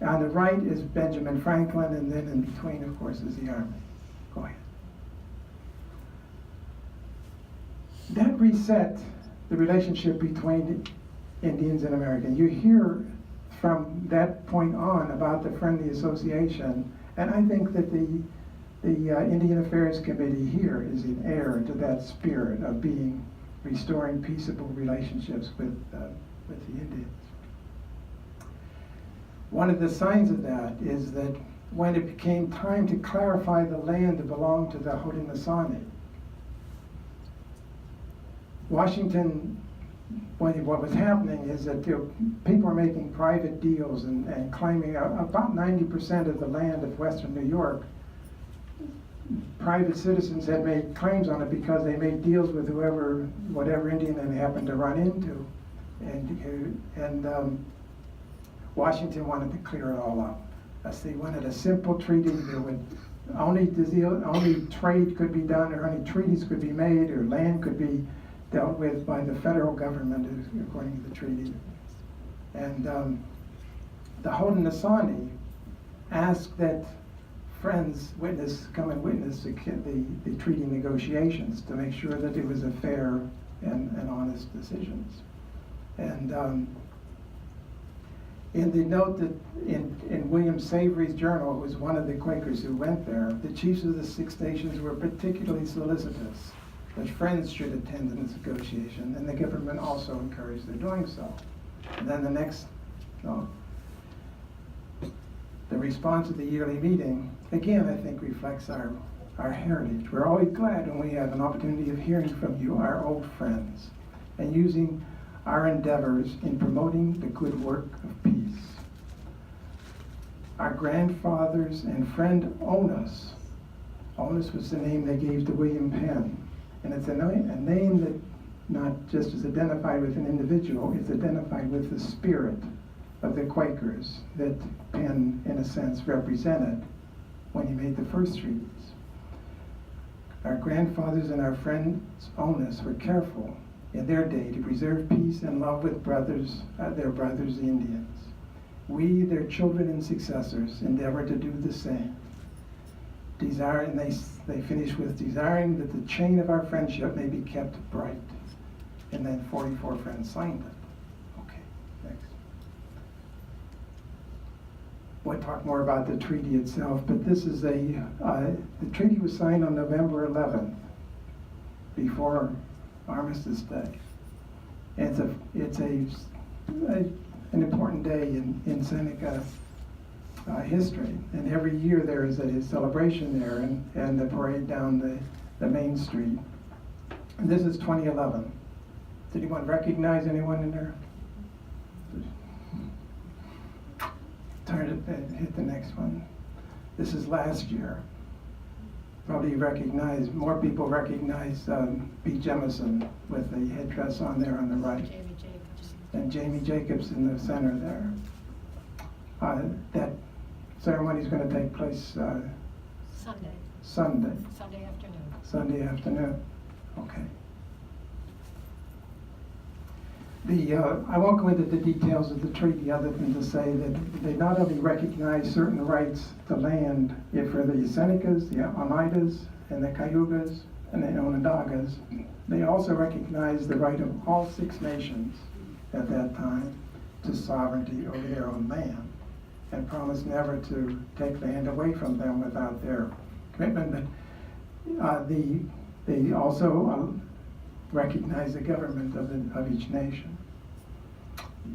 on the right is Benjamin Franklin, and then in between, of course, is the Army. Go ahead. That reset the relationship between Indians and Americans. You hear from that point on about the Friendly Association, and I think that the Indian Affairs Committee here is an heir to that spirit of restoring peaceable relationships with the Indians. One of the signs of that is that when it became time to clarify the land that belonged to the Haudenosaunee, Washington what was happening is that people were making private deals and claiming about 90% of the land of western New York. Private citizens had made claims on it because they made deals with whatever Indian they happened to run into. And Washington wanted to clear it all up. They wanted a simple treaty that would only trade could be done, or only treaties could be made, or land could be dealt with by the federal government according to the treaty. And the Haudenosaunee asked that friends come and witness the treaty negotiations to make sure that it was a fair and honest decisions. And in the note that in William Savory's journal, it was one of the Quakers who went there, the chiefs of the 6 nations were particularly solicitous that friends should attend in this negotiation, and the government also encouraged their doing so. And then the response at the yearly meeting, again, I think reflects our heritage. We're always glad when we have an opportunity of hearing from you, our old friends, and using our endeavors in promoting the good work of peace. Our grandfathers and friend Onus was the name they gave to William Penn. And it's a name that not just is identified with an individual, it's identified with the spirit of the Quakers that Penn, in a sense, represented when he made the first treaties. Our grandfathers and our friends Onus were careful in their day to preserve peace and love with their brothers, the Indians. We, their children and successors, endeavor to do the same. And they finish with desiring that the chain of our friendship may be kept bright. And then 44 friends signed it. Okay, next. We'll talk more about the treaty itself, but this is the treaty was signed on November 11th, before Armistice Day. It's an important day in Seneca history, and every year there is a celebration there and the parade down the main street. And this is 2011. Did anyone recognize anyone in there? Turn it and hit the next one. This is last year. Probably more people recognize Pete Jemison with the headdress on there on the right. And Jamie Jacobs in the center there. That ceremony is going to take place Sunday afternoon. Okay. I won't go into the details of the treaty other than to say that they not only recognize certain rights to land for the Senecas, the Oneidas, and the Cayugas, and the Onondagas, they also recognize the right of all 6 nations at that time to sovereignty over their own land, and promise never to take land away from them without their commitment. But they also recognize the government of each nation.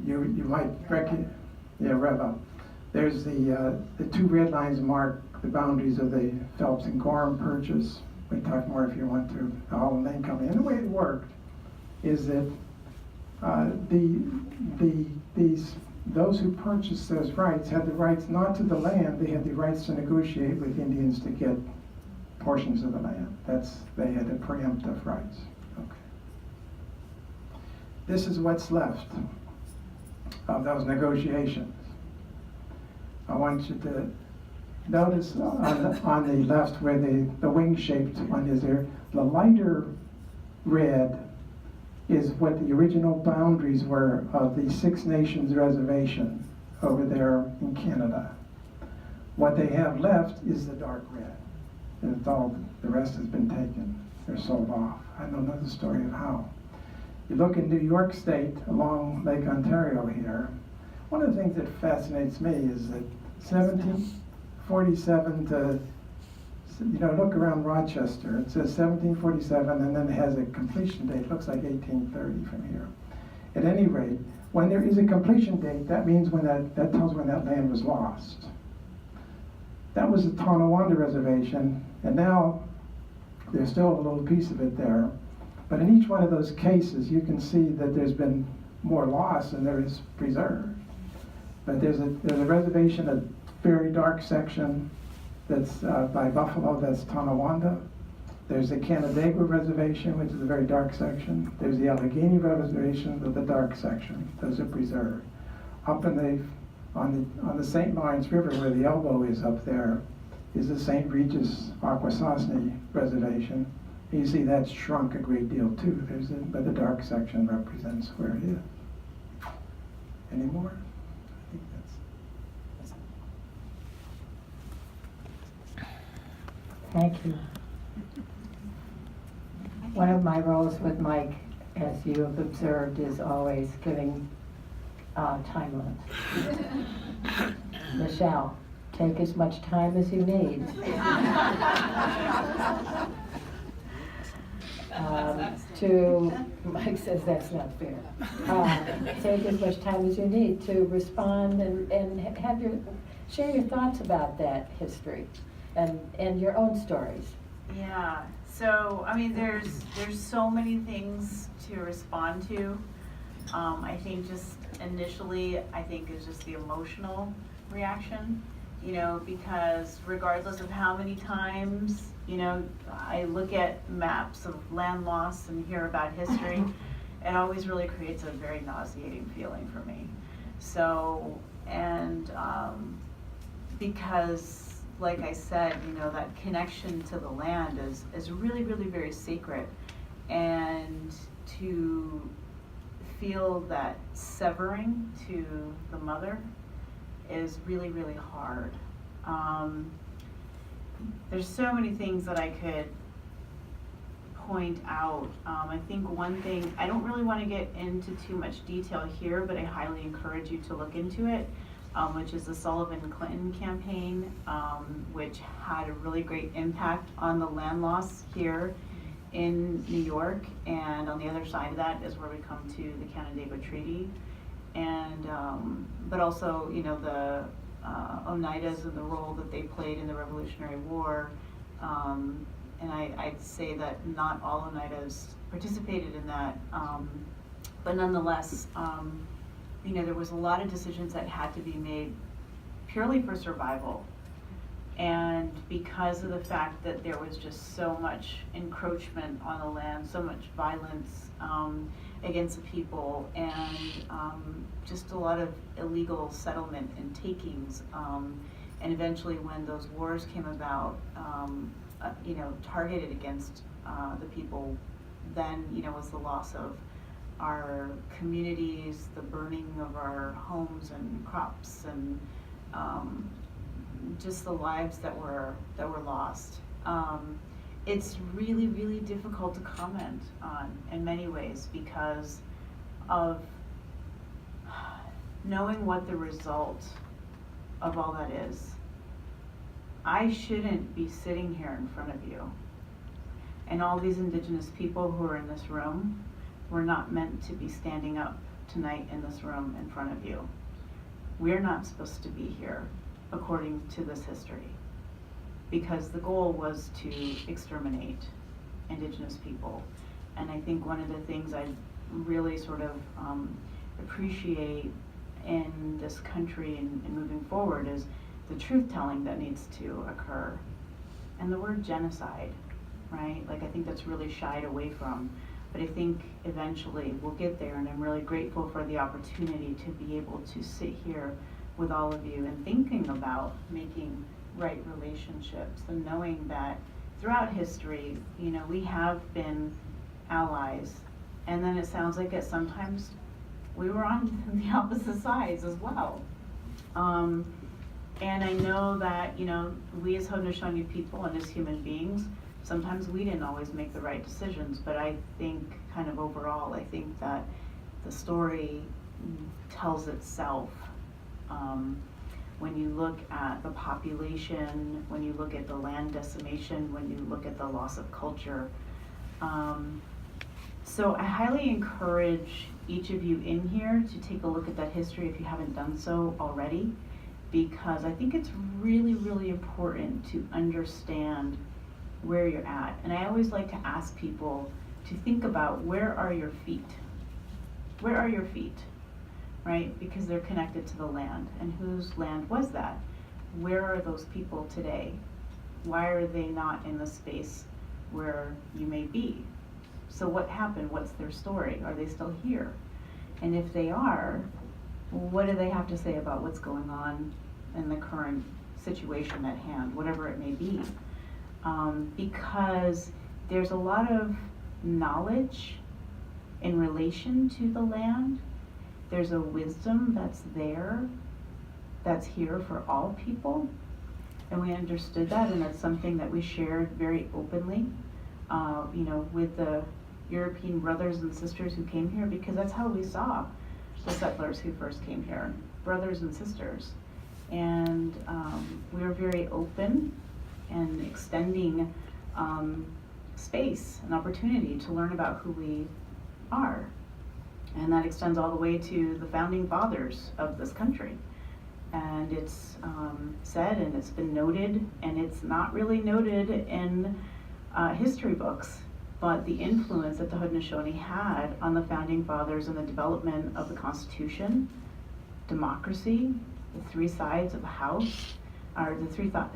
You might recognize, Reva. There's the 2 red lines mark the boundaries of the Phelps and Gorham Purchase. We can talk more if you want to, the Hall and Lane Company. And the way it worked is that those who purchased those rights had the rights not to the land, they had the rights to negotiate with Indians to get portions of the land. They had the preemptive rights. Okay. This is what's left of those negotiations. I want you to notice on the left where the wing-shaped one is there, the lighter red is what the original boundaries were of the 6 Nations reservation over there in Canada. What they have left is the dark red. And it's all, the rest has been taken. They're sold off. I don't know the story of how. You look in New York State along Lake Ontario here, one of the things that fascinates me is that 1747 to, look around Rochester. It says 1747 and then it has a completion date. It looks like 1830 from here. At any rate, when there is a completion date, that means when that tells when that land was lost. That was the Tonawanda Reservation, and now there's still a little piece of it there. But in each one of those cases, you can see that there's been more loss than there is preserved. But there's a reservation, a very dark section that's by Buffalo, that's Tonawanda. There's the Canandaigua Reservation, which is a very dark section. There's the Allegheny Reservation with the dark section. Those are preserved. Up in on the St. Lawrence River, where the elbow is up there, is the St. Regis Akwesasne Reservation. And you see that's shrunk a great deal too. But the dark section represents where it is. Any more? I think that's Thank you. One of my roles with Mike, as you have observed, is always giving time limits. Michelle, take as much time as you need. Mike says that's not fair. Take as much time as you need to respond and have share your thoughts about that history and your own stories. Yeah, so, I mean, there's so many things to respond to. I think just initially, I think it's just the emotional reaction, you know, because regardless of how many times, you know, I look at maps of land loss and hear about history, it always really creates a very nauseating feeling for me. So, and because, like I said, you know, that connection to the land is really, really very sacred. And to feel that severing to the mother is really, really hard. There's so many things that I could point out. I think one thing, I don't really want to get into too much detail here, but I highly encourage you to look into it, which is the Sullivan-Clinton campaign, which had a really great impact on the land loss here in New York, and on the other side of that is where we come to the Canandaigua Treaty, and but also, you know, the Oneidas and the role that they played in the Revolutionary War, and I'd say that not all Oneidas participated in that, but nonetheless, you know, there was a lot of decisions that had to be made purely for survival. And because of the fact that there was just so much encroachment on the land, so much violence against the people, and just a lot of illegal settlement and takings, and eventually when those wars came about, you know, targeted against the people, then, you know, was the loss of our communities, the burning of our homes and crops, and just the lives that were lost. It's really, really difficult to comment on in many ways because of knowing what the result of all that is. I shouldn't be sitting here in front of you, and all these Indigenous people who are in this room were not meant to be standing up tonight in this room in front of you. We're not supposed to be here according to this history, because the goal was to exterminate Indigenous people. And I think one of the things I really sort of appreciate in this country and moving forward is the truth telling that needs to occur. And the word genocide, right? Like, I think that's really shied away from. But I think eventually we'll get there, and I'm really grateful for the opportunity to be able to sit here with all of you and thinking about making right relationships and knowing that throughout history, you know, we have been allies, and then it sounds like sometimes we were on the opposite sides as well. And I know that, you know, we as Haudenosaunee people and as human beings, sometimes we didn't always make the right decisions, but I think kind of overall, I think that the story tells itself. When you look at the population, when you look at the land decimation, when you look at the loss of culture. So I highly encourage each of you in here to take a look at that history if you haven't done so already, because I think it's really, really important to understand where you're at. And I always like to ask people to think about, where are your feet? Where are your feet, right? Because they're connected to the land. And whose land was that? Where are those people today? Why are they not in the space where you may be? So what happened? What's their story? Are they still here? And if they are, what do they have to say about what's going on in the current situation at hand, whatever it may be? Because there's a lot of knowledge in relation to the land. There's a wisdom that's there, that's here for all people. And we understood that, and that's something that we shared very openly, with the European brothers and sisters who came here, because that's how we saw the settlers who first came here, brothers and sisters. And we were very open and extending space and opportunity to learn about who we are. And that extends all the way to the founding fathers of this country. And it's said, and it's been noted, and it's not really noted in history books, but the influence that the Haudenosaunee had on the founding fathers and the development of the Constitution, democracy, the three sides of the house, or the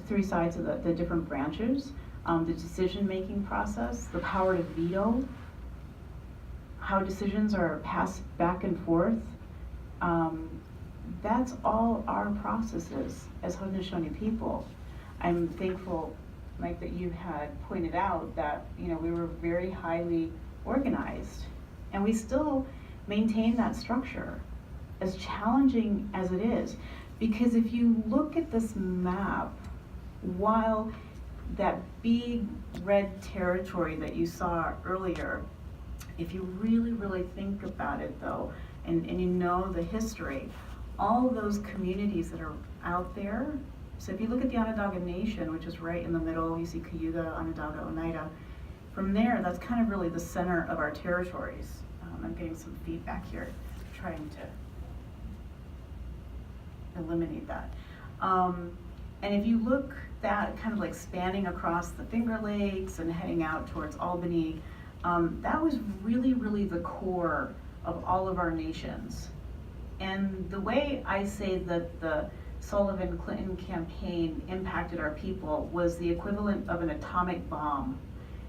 three sides of the different branches, the decision-making process, the power to veto, how decisions are passed back and forth. That's all our processes as Haudenosaunee people. I'm thankful, Mike, that you had pointed out that we were very highly organized, and we still maintain that structure, as challenging as it is. Because if you look at this map, while that big red territory that you saw earlier, if you really, really think about it though, and you know the history, all of those communities that are out there. So if you look at the Onondaga Nation, which is right in the middle, you see Cayuga, Onondaga, Oneida. From there, that's kind of really the center of our territories. I'm getting some feedback here, trying to eliminate that. And if you look that kind of like spanning across the Finger Lakes and heading out towards Albany, that was really, really the core of all of our nations. And the way I say that the Sullivan-Clinton campaign impacted our people was the equivalent of an atomic bomb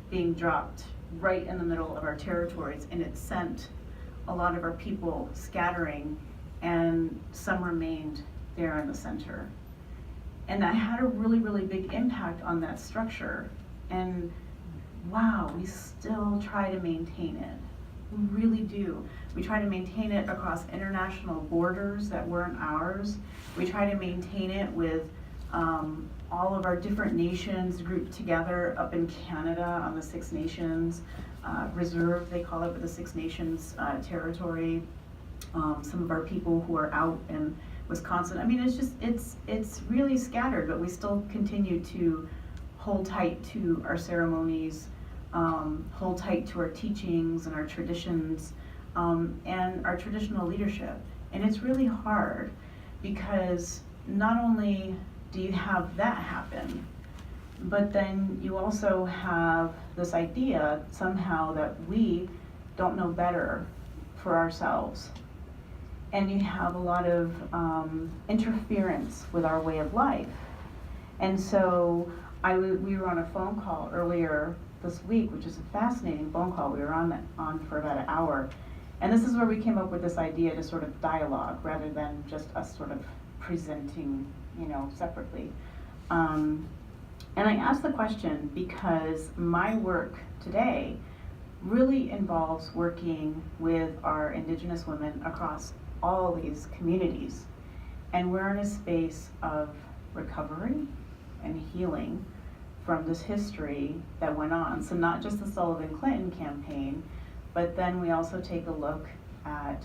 being dropped right in the middle of our territories, and it sent a lot of our people scattering, and some remained there in the center. And that had a really, really big impact on that structure. And wow, we still try to maintain it. We really do. We try to maintain it across international borders that weren't ours. We try to maintain it with all of our different nations grouped together up in Canada on the Six Nations Reserve, they call it, with the Six Nations territory. Some of our people who are out in Wisconsin. I mean, it's really scattered, but we still continue to hold tight to our ceremonies, hold tight to our teachings and our traditions, and our traditional leadership. And it's really hard because not only do you have that happen, but then you also have this idea somehow that we don't know better for ourselves. And you have a lot of interference with our way of life. And so we were on a phone call earlier this week, which is a fascinating phone call. We were on for about an hour. And this is where we came up with this idea to sort of dialogue rather than just us sort of presenting, separately. And I asked the question because my work today really involves working with our Indigenous women across all these communities. And we're in a space of recovery and healing from this history that went on. So not just the Sullivan-Clinton campaign, but then we also take a look at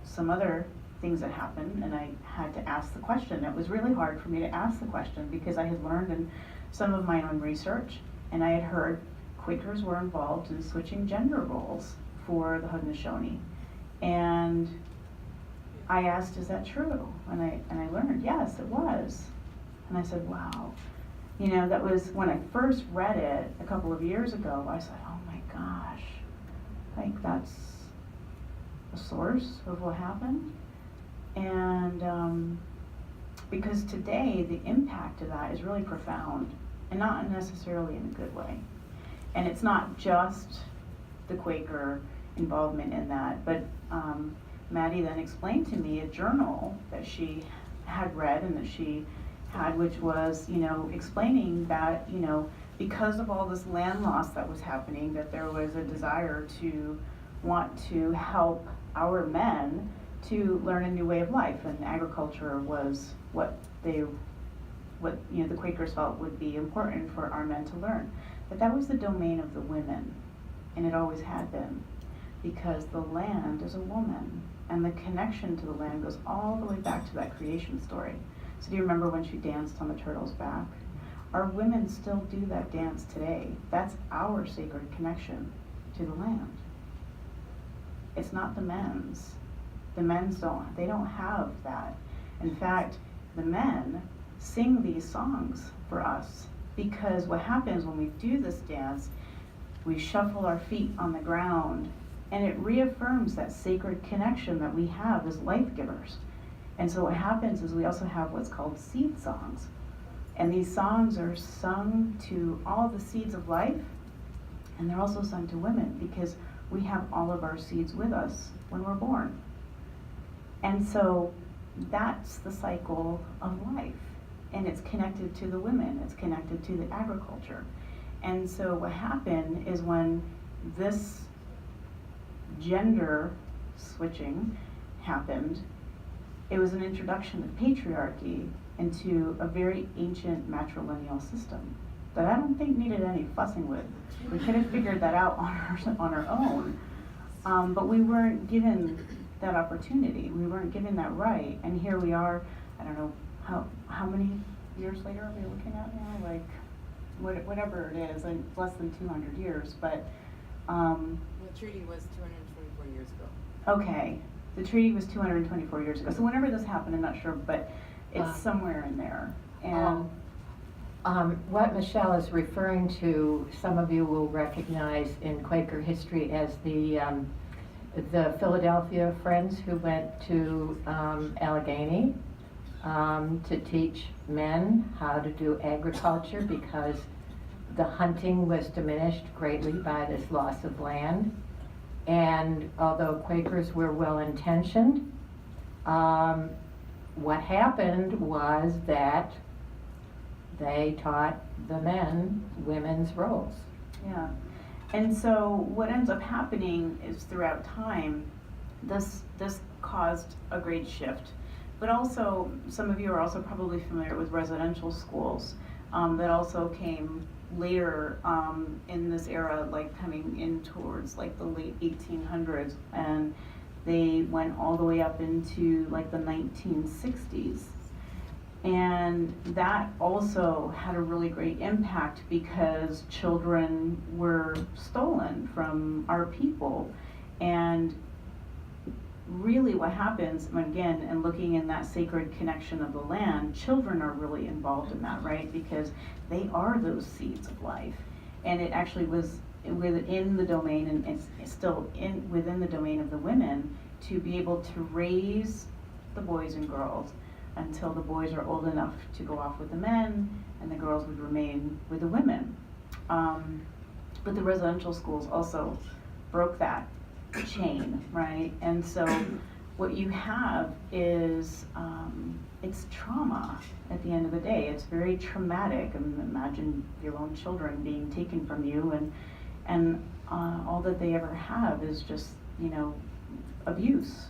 some other things that happened, and I had to ask the question. It was really hard for me to ask the question because I had learned in some of my own research, and I had heard Quakers were involved in switching gender roles for the Haudenosaunee. And I asked, is that true? And I learned, yes, it was. And I said, wow. That was when I first read it a couple of years ago. I said, oh my gosh, Like that's the source of what happened. And because today the impact of that is really profound and not necessarily in a good way. And it's not just the Quaker involvement in that, but Mattie then explained to me a journal that she had read and that she had, which was, explaining that, because of all this land loss that was happening, that there was a desire to want to help our men to learn a new way of life, and agriculture was what the Quakers felt would be important for our men to learn. But that was the domain of the women, and it always had been, because the land is a woman, and the connection to the land goes all the way back to that creation story. So do you remember when she danced on the turtle's back? Our women still do that dance today. That's our sacred connection to the land. It's not the men's. The men's they don't have that. In fact, the men sing these songs for us, because what happens when we do this dance, we shuffle our feet on the ground, and it reaffirms that sacred connection that we have as life givers. And so what happens is we also have what's called seed songs. And these songs are sung to all the seeds of life, and they're also sung to women, because we have all of our seeds with us when we're born. And so that's the cycle of life. And it's connected to the women, it's connected to the agriculture. And so what happened is when this gender switching happened, it was an introduction of patriarchy into a very ancient matrilineal system that I don't think needed any fussing with. We could have figured that out on our own, but we weren't given that opportunity. We weren't given that right, and here we are. I don't know how many years later are we looking at now? Like whatever it is, like less than 200 years. But the treaty was 224 years ago. Okay, the treaty was 224 years ago. So whenever this happened, I'm not sure, but it's somewhere in there. And what Michelle is referring to, some of you will recognize in Quaker history as the Philadelphia Friends who went to Allegheny to teach men how to do agriculture, because the hunting was diminished greatly by this loss of land. And although Quakers were well-intentioned, what happened was that they taught the men women's roles. yeah. And so what ends up happening is throughout time, this caused a great shift. But also, some of you are also probably familiar with residential schools that also came later in this era, like coming in towards like the late 1800s, and they went all the way up into like the 1960s. And that also had a really great impact, because children were stolen from our people. And really what happens, again, and looking in that sacred connection of the land, children are really involved in that, right? Because they are those seeds of life. And it actually was within the domain, and it's still within the domain of the women, to be able to raise the boys and girls until the boys are old enough to go off with the men, and the girls would remain with the women. But the residential schools also broke that chain, right? And so what you have is it's trauma at the end of the day. It's very traumatic. I mean, imagine your own children being taken from you, and all that they ever have is just, abuse.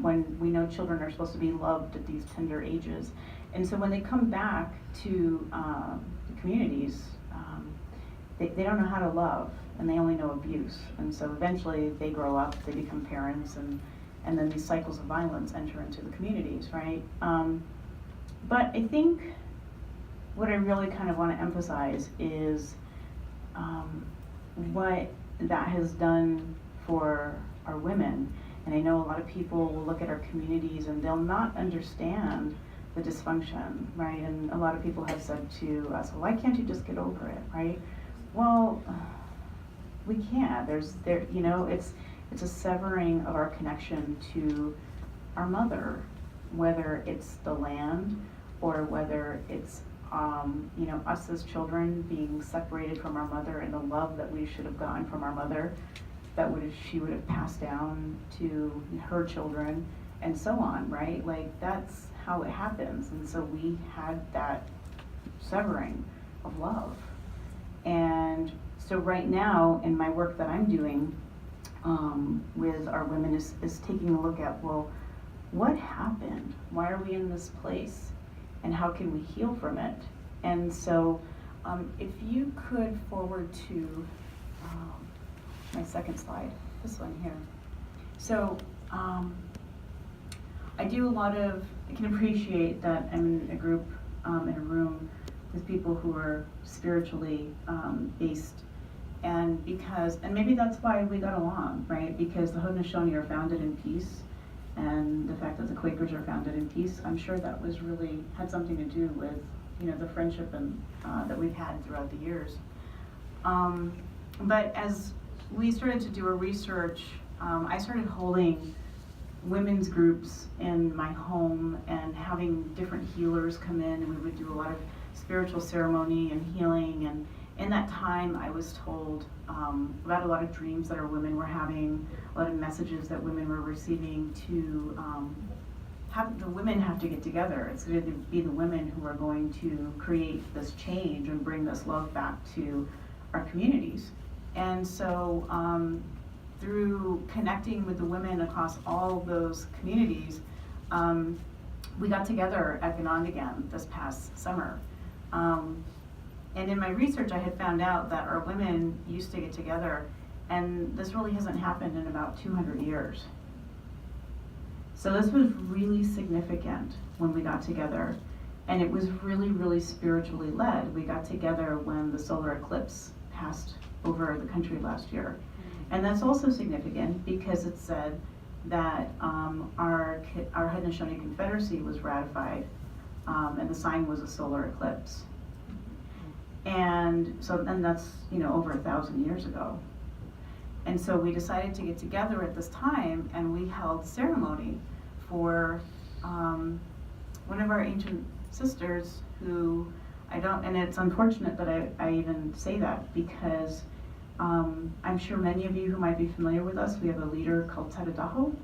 When we know children are supposed to be loved at these tender ages. And so when they come back to the communities, they don't know how to love, and they only know abuse. And so eventually they grow up, they become parents, and then these cycles of violence enter into the communities, right? But I think what I really kind of want to emphasize is what that has done for our women. And I know a lot of people will look at our communities and they'll not understand the dysfunction, right? And a lot of people have said to us, well, why can't you just get over it, right? Well, We can't. You know, it's a severing of our connection to our mother, whether it's the land or whether it's you know, us as children being separated from our mother and the love that we should have gotten from our mother she would have passed down to her children and so on, right? Like, that's how it happens. And so we had that severing of love. And so right now in my work that I'm doing with our women is taking a look at, well, what happened? Why are we in this place? And how can we heal from it? And so if you could forward to my second slide, this one here. So I do a lot of, I can appreciate that I'm in a group, in a room with people who are spiritually based, and maybe that's why we got along, right? Because the Haudenosaunee are founded in peace, and the fact that the Quakers are founded in peace, I'm sure that was really, had something to do with, you know, the friendship and that we've had throughout the years. But as we started to do our research, I started holding women's groups in my home and having different healers come in, and we would do a lot of spiritual ceremony and healing. And in that time, I was told about a lot of dreams that our women were having, a lot of messages that women were receiving to have the women have to get together. It's going to be the women who are going to create this change and bring this love back to our communities. And so through connecting with the women across all those communities, we got together at Onondaga this past summer. And in my research, I had found out that our women used to get together, and this really hasn't happened in about 200 years. So this was really significant when we got together, and it was really, really spiritually led. We got together when the solar eclipse passed over the country last year. And that's also significant because it said that our Haudenosaunee Confederacy was ratified, and the sign was a solar eclipse. And so, and that's, you know, over 1,000 years ago. And so we decided to get together at this time, and we held ceremony for one of our ancient sisters who and it's unfortunate that I even say that, because I'm sure many of you who might be familiar with us, we have a leader called Tadadaho.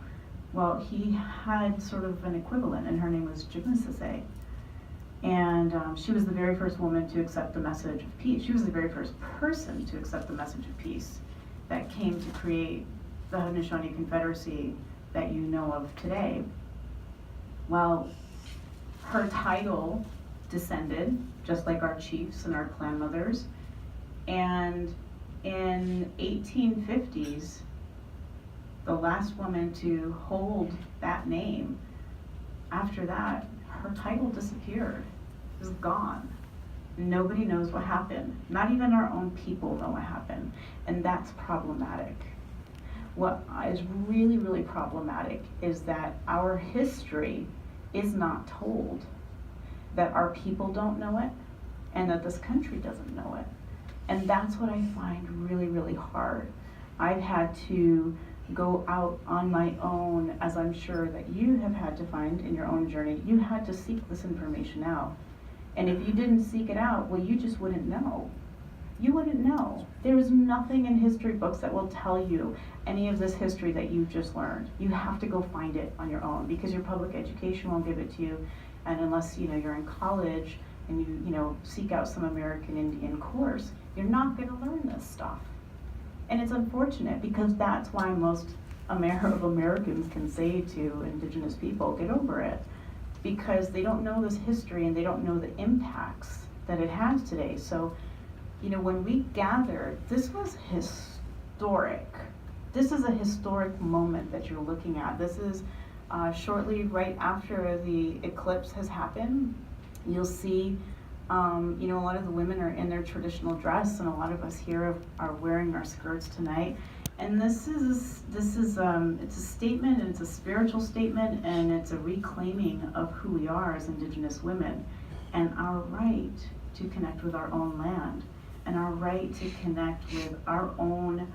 Well, he had sort of an equivalent, and her name was Jimisase. And she was the very first woman to accept the message of peace. She was the very first person to accept the message of peace that came to create the Haudenosaunee Confederacy that you know of today. Well, her title descended, just like our chiefs and our clan mothers. And in 1850s, the last woman to hold that name, after that, her title disappeared. It was gone. Nobody knows what happened. Not even our own people know what happened. And that's problematic. What is really, really problematic is that our history is not told, that our people don't know it, and that this country doesn't know it. And that's what I find really, really hard. I've had to go out on my own, as I'm sure that you have had to find in your own journey. You had to seek this information out. And if you didn't seek it out, well, you just wouldn't know. You wouldn't know. There is nothing in history books that will tell you any of this history that you've just learned. You have to go find it on your own, because your public education won't give it to you. And unless, you know, you're in college and you know, seek out some American Indian course, you're not going to learn this stuff. And it's unfortunate, because that's why most Americans can say to Indigenous people, get over it, because they don't know this history and they don't know the impacts that it has today. So, you know, when we gathered, this was historic. This is a historic moment that you're looking at. This is shortly right after the eclipse has happened. You'll see you know, a lot of the women are in their traditional dress, and a lot of us here are wearing our skirts tonight. And this is it's a statement, and it's a spiritual statement, and it's a reclaiming of who we are as Indigenous women and our right to connect with our own land. and our right to connect with our own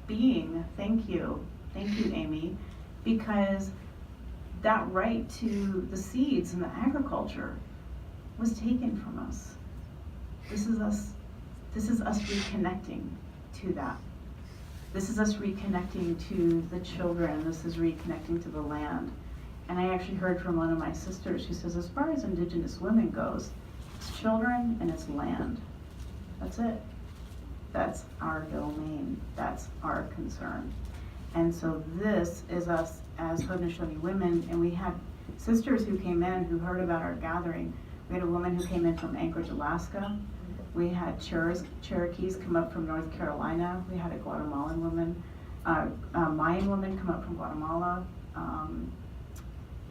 being. Thank you, Amy, because that right to the seeds and the agriculture was taken from us. This is us reconnecting to that. This is us reconnecting to the children. This is reconnecting to the land. And I actually heard from one of my sisters, she says, as far as Indigenous women goes, it's children and it's land. That's it. That's our domain. That's our concern. And so this is us as Haudenosaunee women, and we had sisters who came in who heard about our gathering. We had a woman who came in from Anchorage, Alaska. We had Cherokees come up from North Carolina. We had a Guatemalan woman, Mayan woman come up from Guatemala,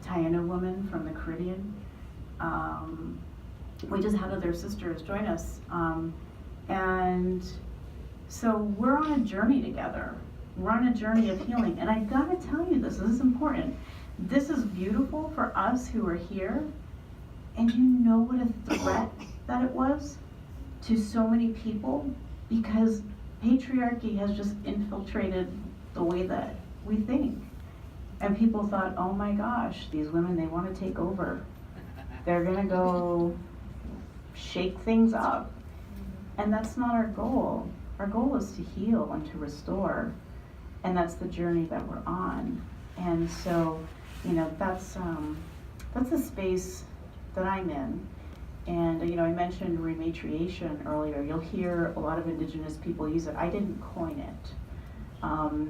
Taino woman from the Caribbean. We just had other sisters join us. And so we're on a journey together. We're on a journey of healing. And I gotta tell you this is important. This is beautiful for us who are here. And you know what a threat that it was to so many people, because patriarchy has just infiltrated the way that we think. And people thought, oh my gosh, these women, they want to take over. They're gonna go shake things up. And that's not our goal. Our goal is to heal and to restore. And that's the journey that we're on. And so, you know, that's the space that I'm in. And, you know, I mentioned rematriation earlier. You'll hear a lot of Indigenous people use it. I didn't coin it.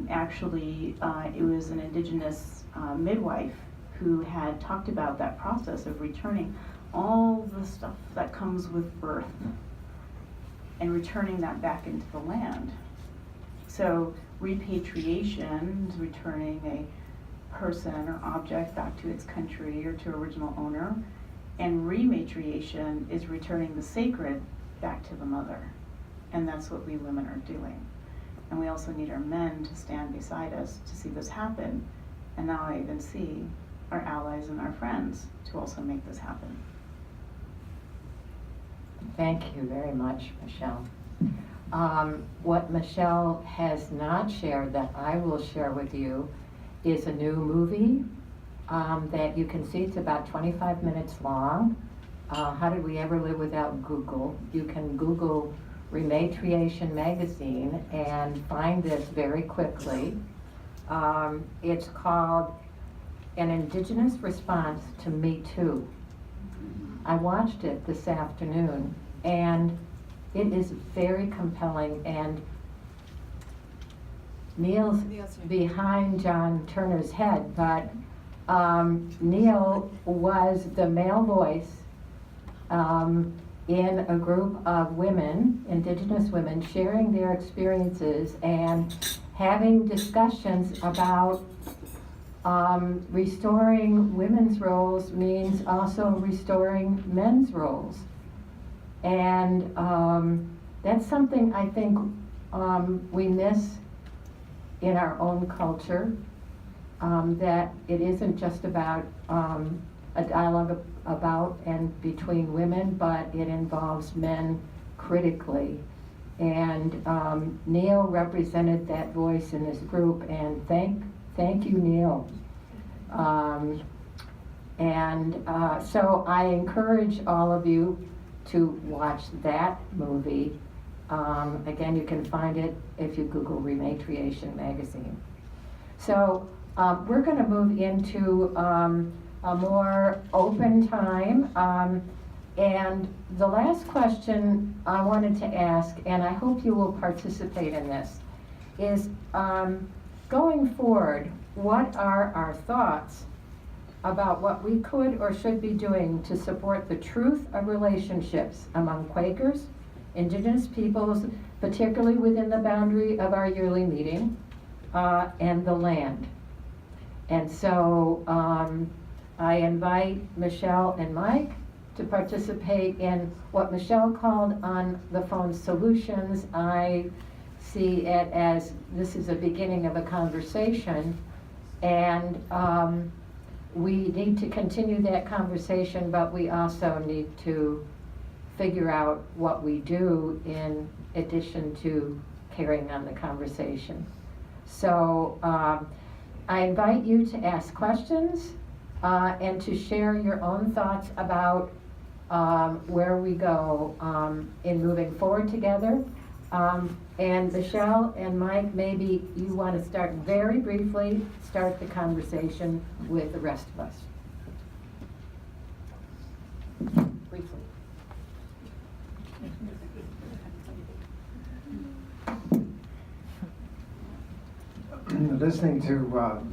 Actually, it was an Indigenous midwife who had talked about that process of returning all the stuff that comes with birth and returning that back into the land. So repatriation is returning a person or object back to its country or to original owner. And rematriation is returning the sacred back to the mother. And that's what we women are doing. And we also need our men to stand beside us to see this happen. And now I even see our allies and our friends to also make this happen. Thank you very much, Michelle. What Michelle has not shared that I will share with you is a new movie that you can see. It's about 25 minutes long. How did we ever live without Google? You can Google Rematriation Magazine and find this very quickly. It's called An Indigenous Response to Me Too. I watched it this afternoon, and it is very compelling, and Neal's behind John Turner's head, but Neal was the male voice in a group of women, Indigenous women, sharing their experiences and having discussions about restoring women's roles means also restoring men's roles. And that's something I think we miss in our own culture, that it isn't just about a dialogue about and between women, but it involves men critically. And Neal represented that voice in this group, and thank you, Neal. So I encourage all of you to watch that movie. Again, you can find it if you Google Rematriation Magazine. So we're going to move into a more open time. And the last question I wanted to ask, and I hope you will participate in this, is going forward, what are our thoughts about what we could or should be doing to support the truth of relationships among Quakers, Indigenous peoples, particularly within the boundary of our yearly meeting, and the land. And so I invite Michelle and Mike to participate in what Michelle called on the phone solutions. I see it as this is a beginning of a conversation, and we need to continue that conversation, but we also need to figure out what we do in addition to carrying on the conversation. So I invite you to ask questions and to share your own thoughts about where we go in moving forward together. And Michelle and Mike, maybe you want to start very briefly, start the conversation with the rest of us. Briefly. Listening to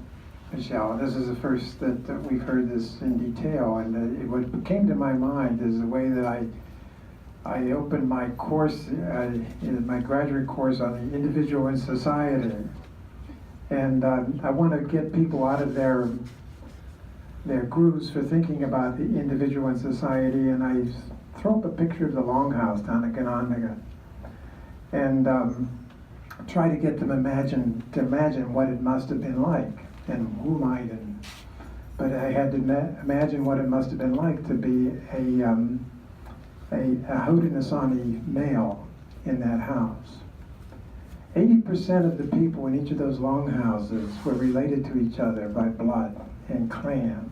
Michelle, this is the first that we've heard this in detail, and what came to my mind is the way that I opened my course, in my graduate course on the individual and society, and I want to get people out of their grooves for thinking about the individual and society, and I throw up a picture of the longhouse down at Onondaga, and try to get them to imagine what it must have been like, and who might, but I had to imagine what it must have been like to be a Haudenosaunee male in that house. 80% of the people in each of those longhouses were related to each other by blood and clan.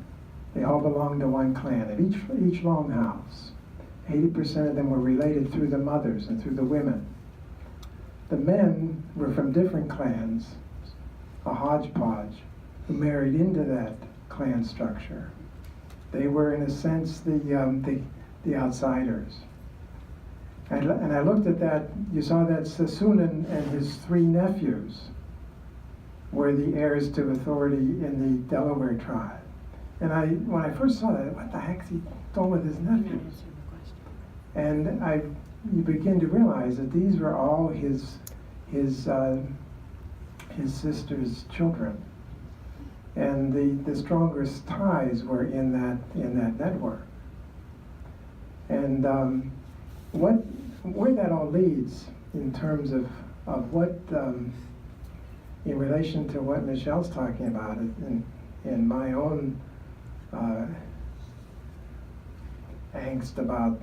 They all belonged to one clan. At each longhouse, 80% of them were related through the mothers and through the women. The men were from different clans, a hodgepodge, who married into that clan structure. They were, in a sense, the outsiders. And I looked at that, you saw that Sasunan and his 3 nephews were the heirs to authority in the Delaware tribe. And when I first saw that, what the heck's he doing with his nephews? And you begin to realize that these were all his sister's children. And the strongest ties were in that network. And where that all leads in terms of what, in relation to what Michelle's talking about, in my own angst about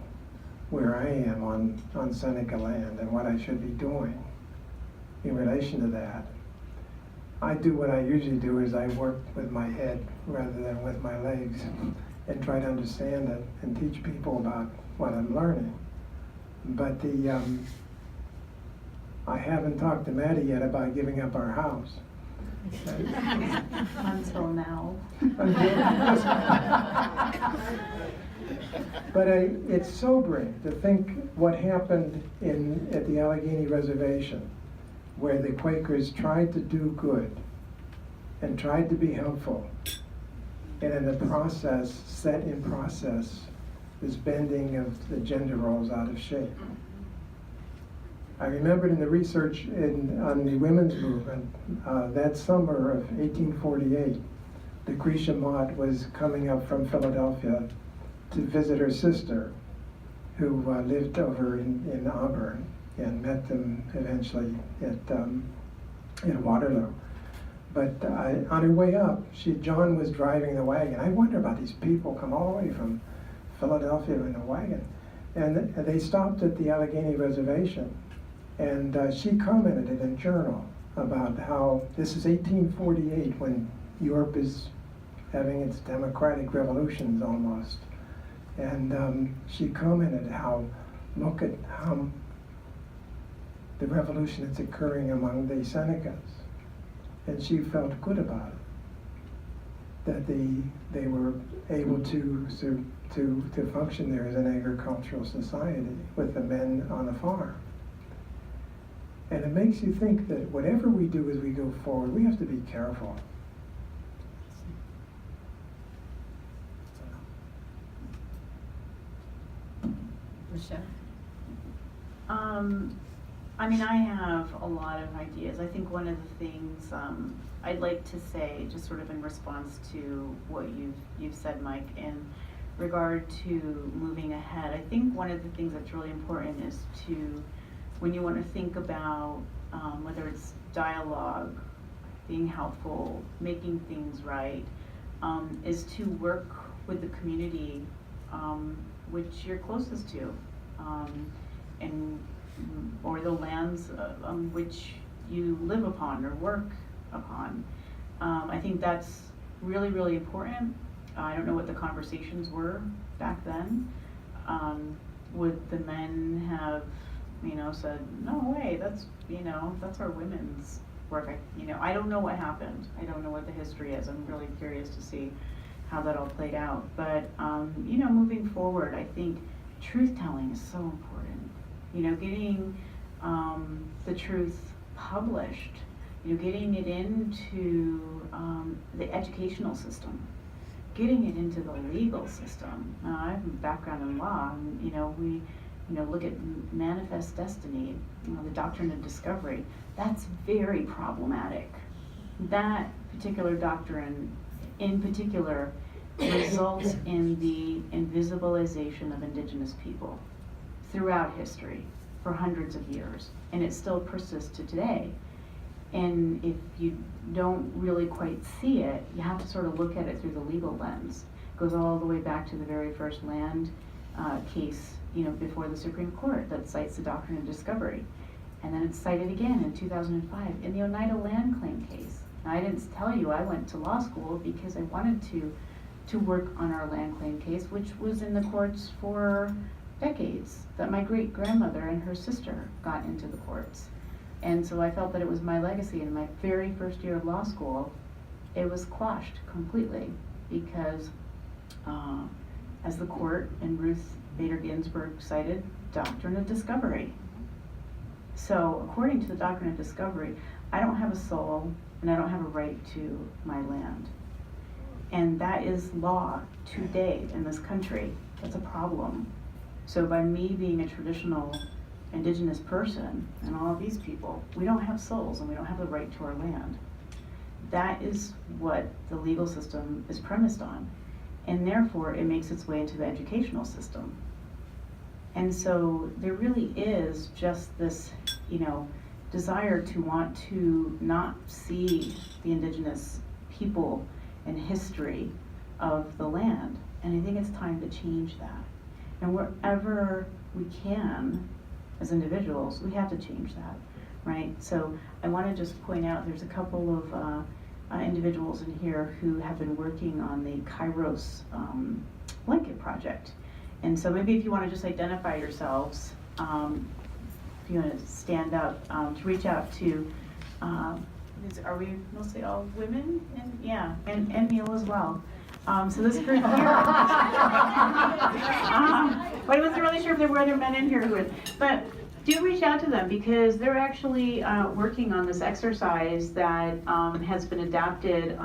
where I am on Seneca land and what I should be doing in relation to that, I do what I usually do is I work with my head rather than with my legs and try to understand it and teach people about what I'm learning. But I haven't talked to Mattie yet about giving up our house. Until now. But it's sobering to think what happened at the Allegheny Reservation, where the Quakers tried to do good and tried to be helpful, and in the process, set in process, this bending of the gender roles out of shape. I remembered in the research on the women's movement, that summer of 1848, Lucretia Mott was coming up from Philadelphia to visit her sister, who lived over in Auburn, and met them eventually at Waterloo. But on her way up, John was driving the wagon. I wonder about these people come all the way from Philadelphia in a wagon. And they stopped at the Allegheny Reservation. And she commented in a journal about how this is 1848, when Europe is having its democratic revolutions almost. And she commented how, look at how the revolution that's occurring among the Senecas. And she felt good about it, that they were able to function there as an agricultural society with the men on the farm. And it makes you think that whatever we do as we go forward, we have to be careful. Michelle? I mean, I have a lot of ideas. I think one of the things I'd like to say, just sort of in response to what you've said, Mike, in regard to moving ahead, I think one of the things that's really important is to, when you want to think about whether it's dialogue, being helpful, making things right, is to work with the community which you're closest to, and or the lands which you live upon or work upon. I think that's really, really important. I don't know what the conversations were back then. Would the men have, said, no way, that's our women's work. I don't know what happened. I don't know what the history is. I'm really curious to see how that all played out. But, moving forward, I think truth-telling is so important. Getting the truth published, getting it into the educational system, getting it into the legal system. I have a background in law, and we look at manifest destiny, the doctrine of discovery. That's very problematic. That particular doctrine, in particular, results in the invisibilization of Indigenous people throughout history for hundreds of years, and it still persists to today. And if you don't really quite see it, you have to sort of look at it through the legal lens. It goes all the way back to the very first land case, before the Supreme Court that cites the doctrine of discovery. And then it's cited again in 2005 in the Oneida land claim case. Now, I didn't tell you I went to law school because I wanted to work on our land claim case, which was in the courts for decades, that my great-grandmother and her sister got into the courts. And so I felt that it was my legacy. In my very first year of law school, it was quashed completely because as the court and Ruth Bader Ginsburg cited, doctrine of discovery. So according to the doctrine of discovery, I don't have a soul and I don't have a right to my land. And that is law today in this country. That's a problem. So by me being a traditional Indigenous person and all of these people, we don't have souls and we don't have the right to our land. That is what the legal system is premised on. And therefore it makes its way into the educational system. And so there really is just this, desire to want to not see the Indigenous people and history of the land. And I think it's time to change that. And wherever we can, as individuals, we have to change that, right? So I want to just point out there's a couple of individuals in here who have been working on the Kairos blanket project. And so maybe if you want to just identify yourselves, if you want to stand up, to reach out to, are we mostly all women? And yeah, and Neal as well. So this group here, but I wasn't really sure if there were other men in here who would, but do reach out to them because they're actually working on this exercise that has been adapted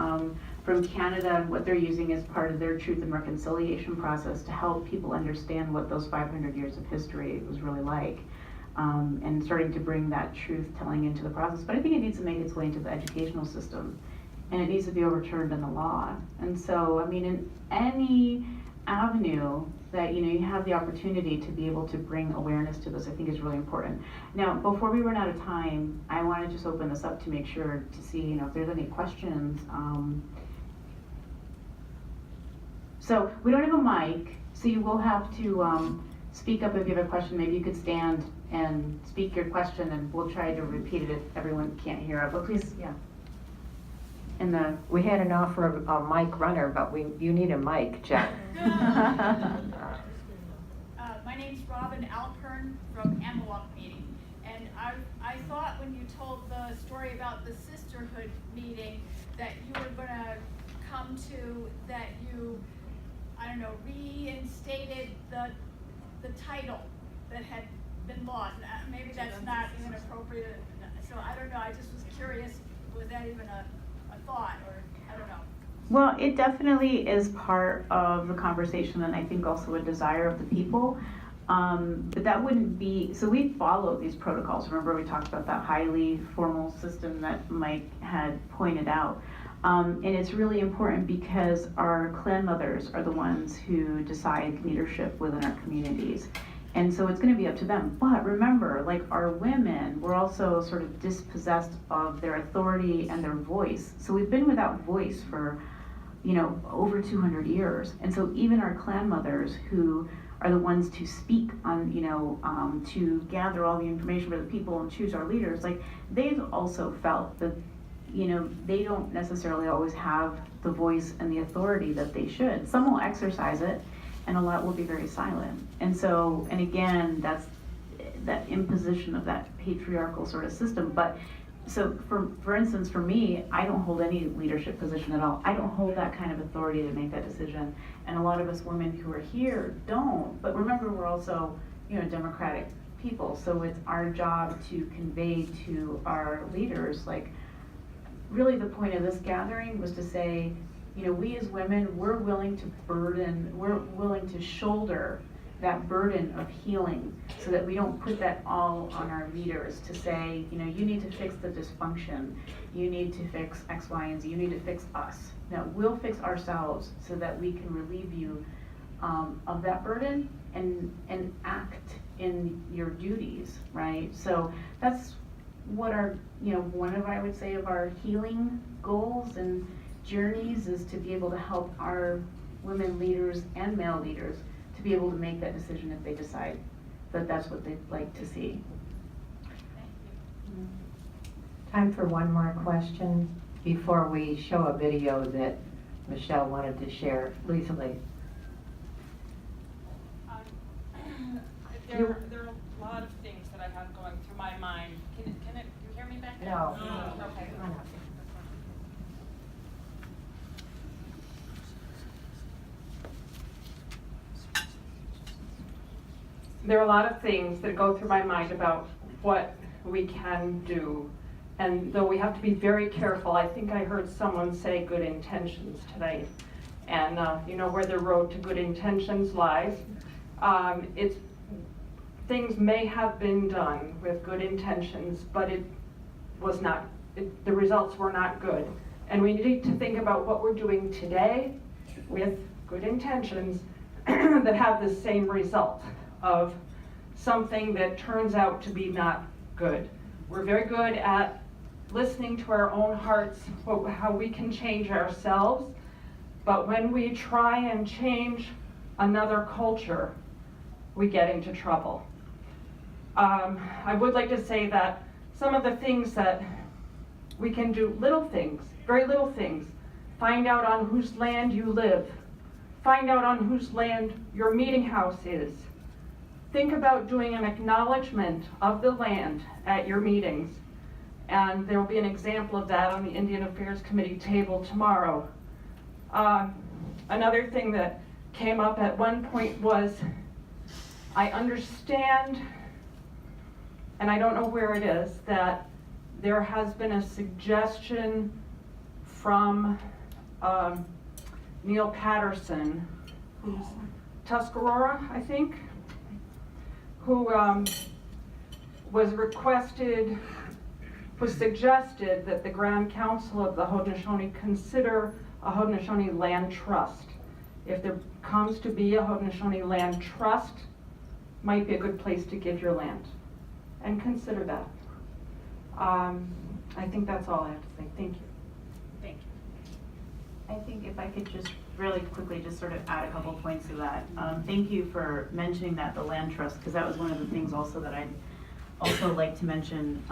from Canada, and what they're using as part of their truth and reconciliation process to help people understand what those 500 years of history was really like, and starting to bring that truth telling into the process. But I think it needs to make its way into the educational system, and it needs to be overturned in the law. And so, I mean, in any avenue that you have the opportunity to be able to bring awareness to this, I think is really important. Now, before we run out of time, I want to just open this up to make sure to see if there's any questions. So we don't have a mic, so you will have to speak up if you have a question. Maybe you could stand and speak your question, and we'll try to repeat it if everyone can't hear it. But please, yeah. We had an offer of a mic runner, but you need a mic, Jeff. My name's Robin Alpern from Amawak meeting, and I thought when you told the story about the sisterhood meeting that you were going to come to that you, reinstated the title that had been lost. Maybe that's not even appropriate. So I don't know. I just was curious. Was that even a thought, or I don't know? Well, it definitely is part of the conversation, and I think also a desire of the people. But that wouldn't be, so we follow these protocols. Remember we talked about that highly formal system that Mike had pointed out. And it's really important because our clan mothers are the ones who decide leadership within our communities. And so it's going to be up to them. But remember, like our women, we're also sort of dispossessed of their authority and their voice. So we've been without voice for over 200 years. And so even our clan mothers, who are the ones to speak on, to gather all the information for the people and choose our leaders, like, they've also felt that, they don't necessarily always have the voice and the authority that they should. Some will exercise it, and a lot will be very silent. And so, and again, that's that imposition of that patriarchal sort of system. But so for instance, for me, I don't hold any leadership position at all. I don't hold that kind of authority to make that decision. And a lot of us women who are here don't. But remember, we're also, democratic people. So it's our job to convey to our leaders, like, really the point of this gathering was to say, we as women, we're willing to shoulder that burden of healing, so that we don't put that all on our leaders to say, you need to fix the dysfunction, you need to fix X, Y, and Z, you need to fix us. No, we'll fix ourselves so that we can relieve you of that burden and act in your duties, right? So that's what our, one of, I would say, of our healing goals and journeys is to be able to help our women leaders and male leaders to be able to make that decision if they decide that that's what they'd like to see. Time for one more question before we show a video that Michelle wanted to share. Lisa Lee. There are a lot of things that I have going through my mind. Can you hear me back there? No. Okay. Come on up. There are a lot of things that go through my mind about what we can do. And though we have to be very careful, I think I heard someone say good intentions today. And where the road to good intentions lies. Things may have been done with good intentions, but the results were not good. And we need to think about what we're doing today with good intentions that have the same result of something that turns out to be not good. We're very good at listening to our own hearts, how we can change ourselves, but when we try and change another culture, we get into trouble. I would like to say that some of the things that we can do, little things, very little things, find out on whose land you live, find out on whose land your meeting house is. Think about doing an acknowledgement of the land at your meetings. And there will be an example of that on the Indian Affairs Committee table tomorrow. Another thing that came up at one point was, I understand, and I don't know where it is, that there has been a suggestion from Neal Patterson, who's Tuscarora, I think, who was suggested that the Grand Council of the Haudenosaunee consider a Haudenosaunee land trust. If there comes to be a Haudenosaunee land trust, might be a good place to give your land. And consider that. I think that's all I have to say. Thank you. Thank you. I think if I could just really quickly just sort of add a couple points to that. Thank you for mentioning that, the land trust, because that was one of the things also that I'd also like to mention.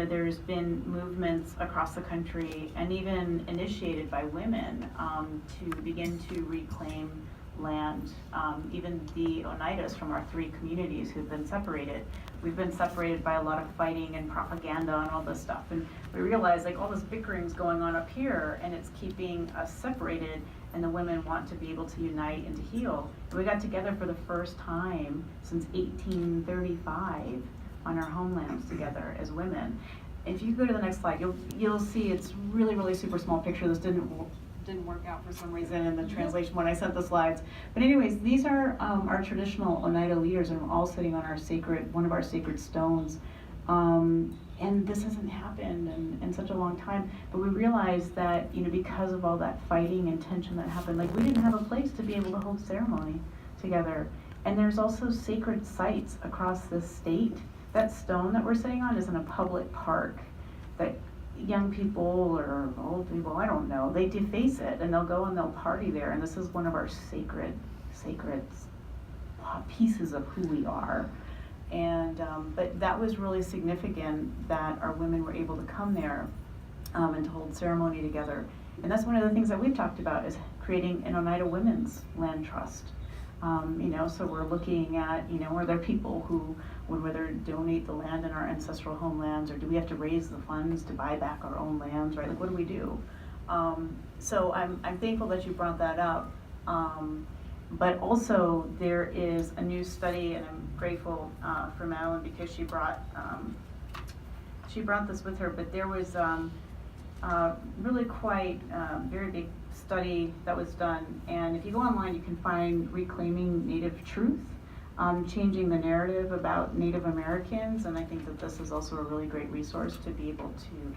There's been movements across the country and even initiated by women to begin to reclaim land. Even the Oneidas from our 3 communities who've been separated. We've been separated by a lot of fighting and propaganda and all this stuff. And we realize all this bickering's going on up here and it's keeping us separated, and the women want to be able to unite and to heal. And we got together for the first time since 1835 on our homelands together as women. If you go to the next slide, you'll see it's really, really super small picture. This didn't work out for some reason in the translation when I sent the slides. But anyways, these are our traditional Oneida leaders, and we're all sitting on one of our sacred stones. And this hasn't happened in such a long time. But we realized that, because of all that fighting and tension that happened, we didn't have a place to be able to hold ceremony together. And there's also sacred sites across the state. That stone that we're sitting on is in a public park that young people or old people, I don't know, they deface it and they'll go and they'll party there, and this is one of our sacred pieces of who we are. And but that was really significant that our women were able to come there and to hold ceremony together. And that's one of the things that we've talked about, is creating an Oneida Women's Land Trust. You know, so we're looking at, you know, are there people who would rather donate the land in our ancestral homelands, or do we have to raise the funds to buy back our own lands, right? Like, what do we do? So I'm thankful that you brought that up. But also there is a new study, and I'm grateful for Madeline because she brought this with her, but there was really quite very big study that was done, and if you go online you can find Reclaiming Native Truth, changing the narrative about Native Americans, and I think that this is also a really great resource to be able to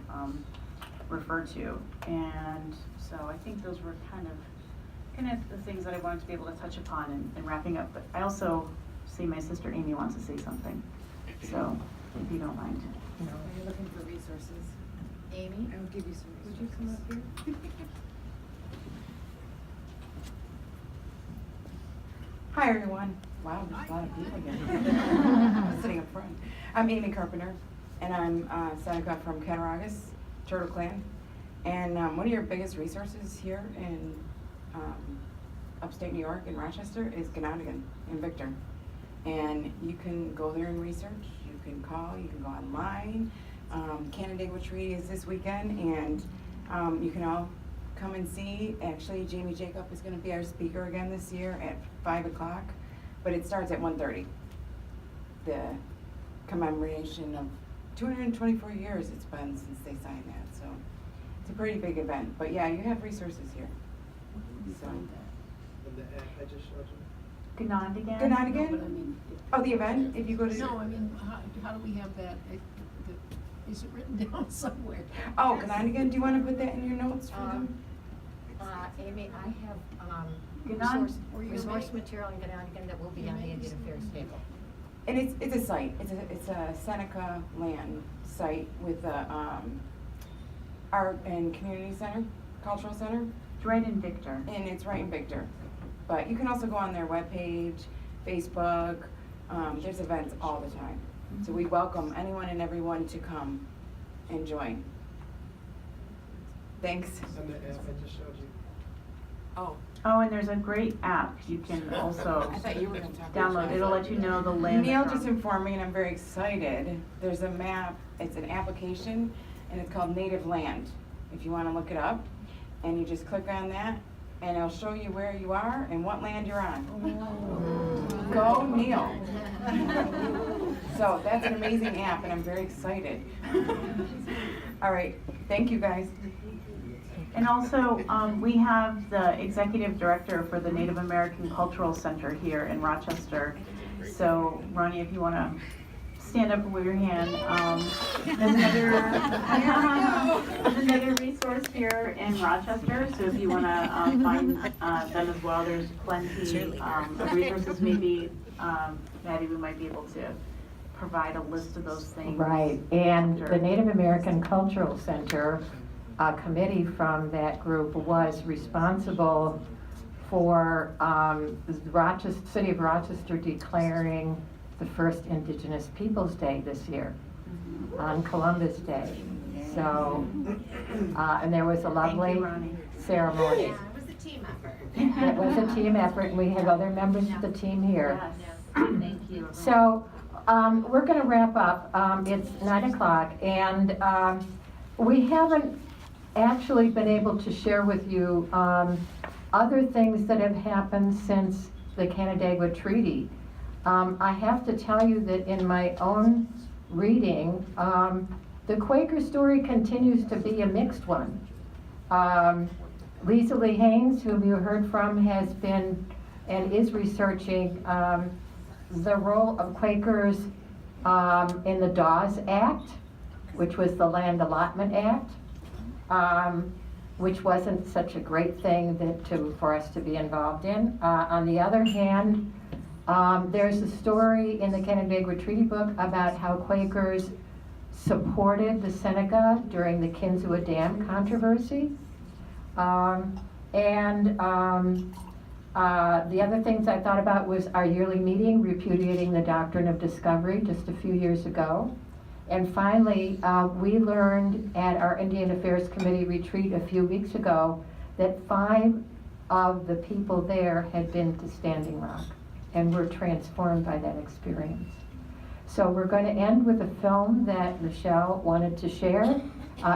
refer to. And so I think those were kind of the things that I wanted to be able to touch upon in wrapping up. But I also see my sister Amy wants to say something, so if you don't mind. Are you looking for resources? Amy, I will give you some resources. Would you come up here? Hi everyone. Wow, there's a lot of people here. I'm sitting up front. I'm Amy Carpenter, and I'm Seneca from Cattaraugus, Turtle Clan. And one of your biggest resources here in upstate New York in Rochester is Onondaga in Victor. And you can go there and research, you can call, you can go online. Canandaigua Treaty is this weekend, and you can all come and see. Actually, Jamie Jacob is going to be our speaker again this year at 5 o'clock, but it starts at 1:30. The commemoration of 224 years it's been since they signed that, so it's a pretty big event. But yeah, you have resources here. So. The app I just showed you. Onondaga? Onondaga? No, but I mean, Oh, the event? If you go to. no, I mean, how do we have that? Is it written down somewhere? Oh, Onondaga, do you want to put that in your notes for them? Amy, I have Ganon- resource material in Onondaga that will be on the Indian Affairs table. And it's a site. It's a Seneca land site with a art and community center, cultural center. It's right in Victor. And it's right in Victor. But you can also go on their webpage, Facebook. There's events all the time. So we welcome anyone and everyone to come and join. Thanks. And the app I just showed you. Oh. Oh, and there's a great app you can also I thought you were going to talk download. It'll let you know the land. Neal from- just informed me, and I'm very excited. There's a map, it's an application, and it's called Native Land. If you want to look it up, and you just click on that, and it'll show you where you are and what land you're on. Oh. Go Neal. So that's an amazing app, and I'm very excited. All right, thank you guys. And also, we have the executive director for the Native American Cultural Center here in Rochester. So, Ronnie, if you want to stand up and wave your hand. There's another resource here in Rochester. So if you want to find them as well, there's plenty of resources. Maybe, Mattie, we might be able to provide a list of those things. Right, and the Native American Cultural Center, a committee from that group was responsible for the city of Rochester declaring the first Indigenous Peoples Day this year on Columbus Day. So, and there was a lovely ceremony. Yeah, it was a team effort. It was a team effort, and we have other members of the team here. Yes. Thank you. So, we're going to wrap up. It's 9 o'clock, and we haven't actually been able to share with you other things that have happened since the Canandaigua Treaty. I have to tell you that in my own reading, the Quaker story continues to be a mixed one. Lisa Lee Haynes, whom you heard from, has been and is researching the role of Quakers in the Dawes Act, which was the Land Allotment Act, which wasn't such a great thing for us to be involved in. On the other hand, there's a story in the Canandaigua Treaty book about how Quakers supported the Seneca during the Kinzua Dam controversy. The other things I thought about was our yearly meeting repudiating the doctrine of discovery just a few years ago. And finally, we learned at our Indian Affairs Committee retreat a few weeks ago that 5 of the people there had been to Standing Rock and were transformed by that experience. So we're going to end with a film that Michelle wanted to share.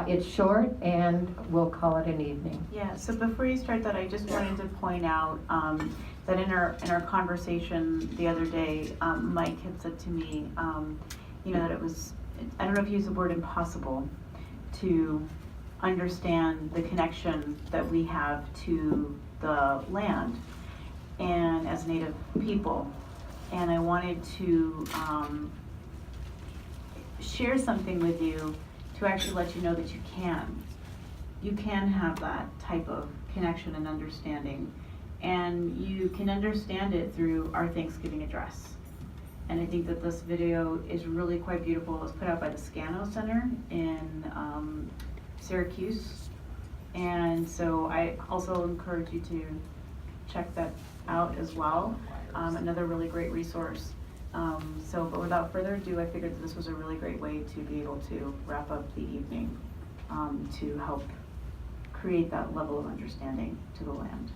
It's short and we'll call it an evening. Yeah, so before you start that, I just wanted to point out that in our conversation the other day, Mike had said to me, that it was, I don't know if he used the word impossible, to understand the connection that we have to the land and as Native people. And I wanted to share something with you to actually let you know that you can have that type of connection and understanding. And you can understand it through our Thanksgiving address. And I think that this video is really quite beautiful. It was put out by the Scano Center in Syracuse. And so I also encourage you to check that out as well. Another really great resource. But without further ado, I figured that this was a really great way to be able to wrap up the evening to help create that level of understanding to the land.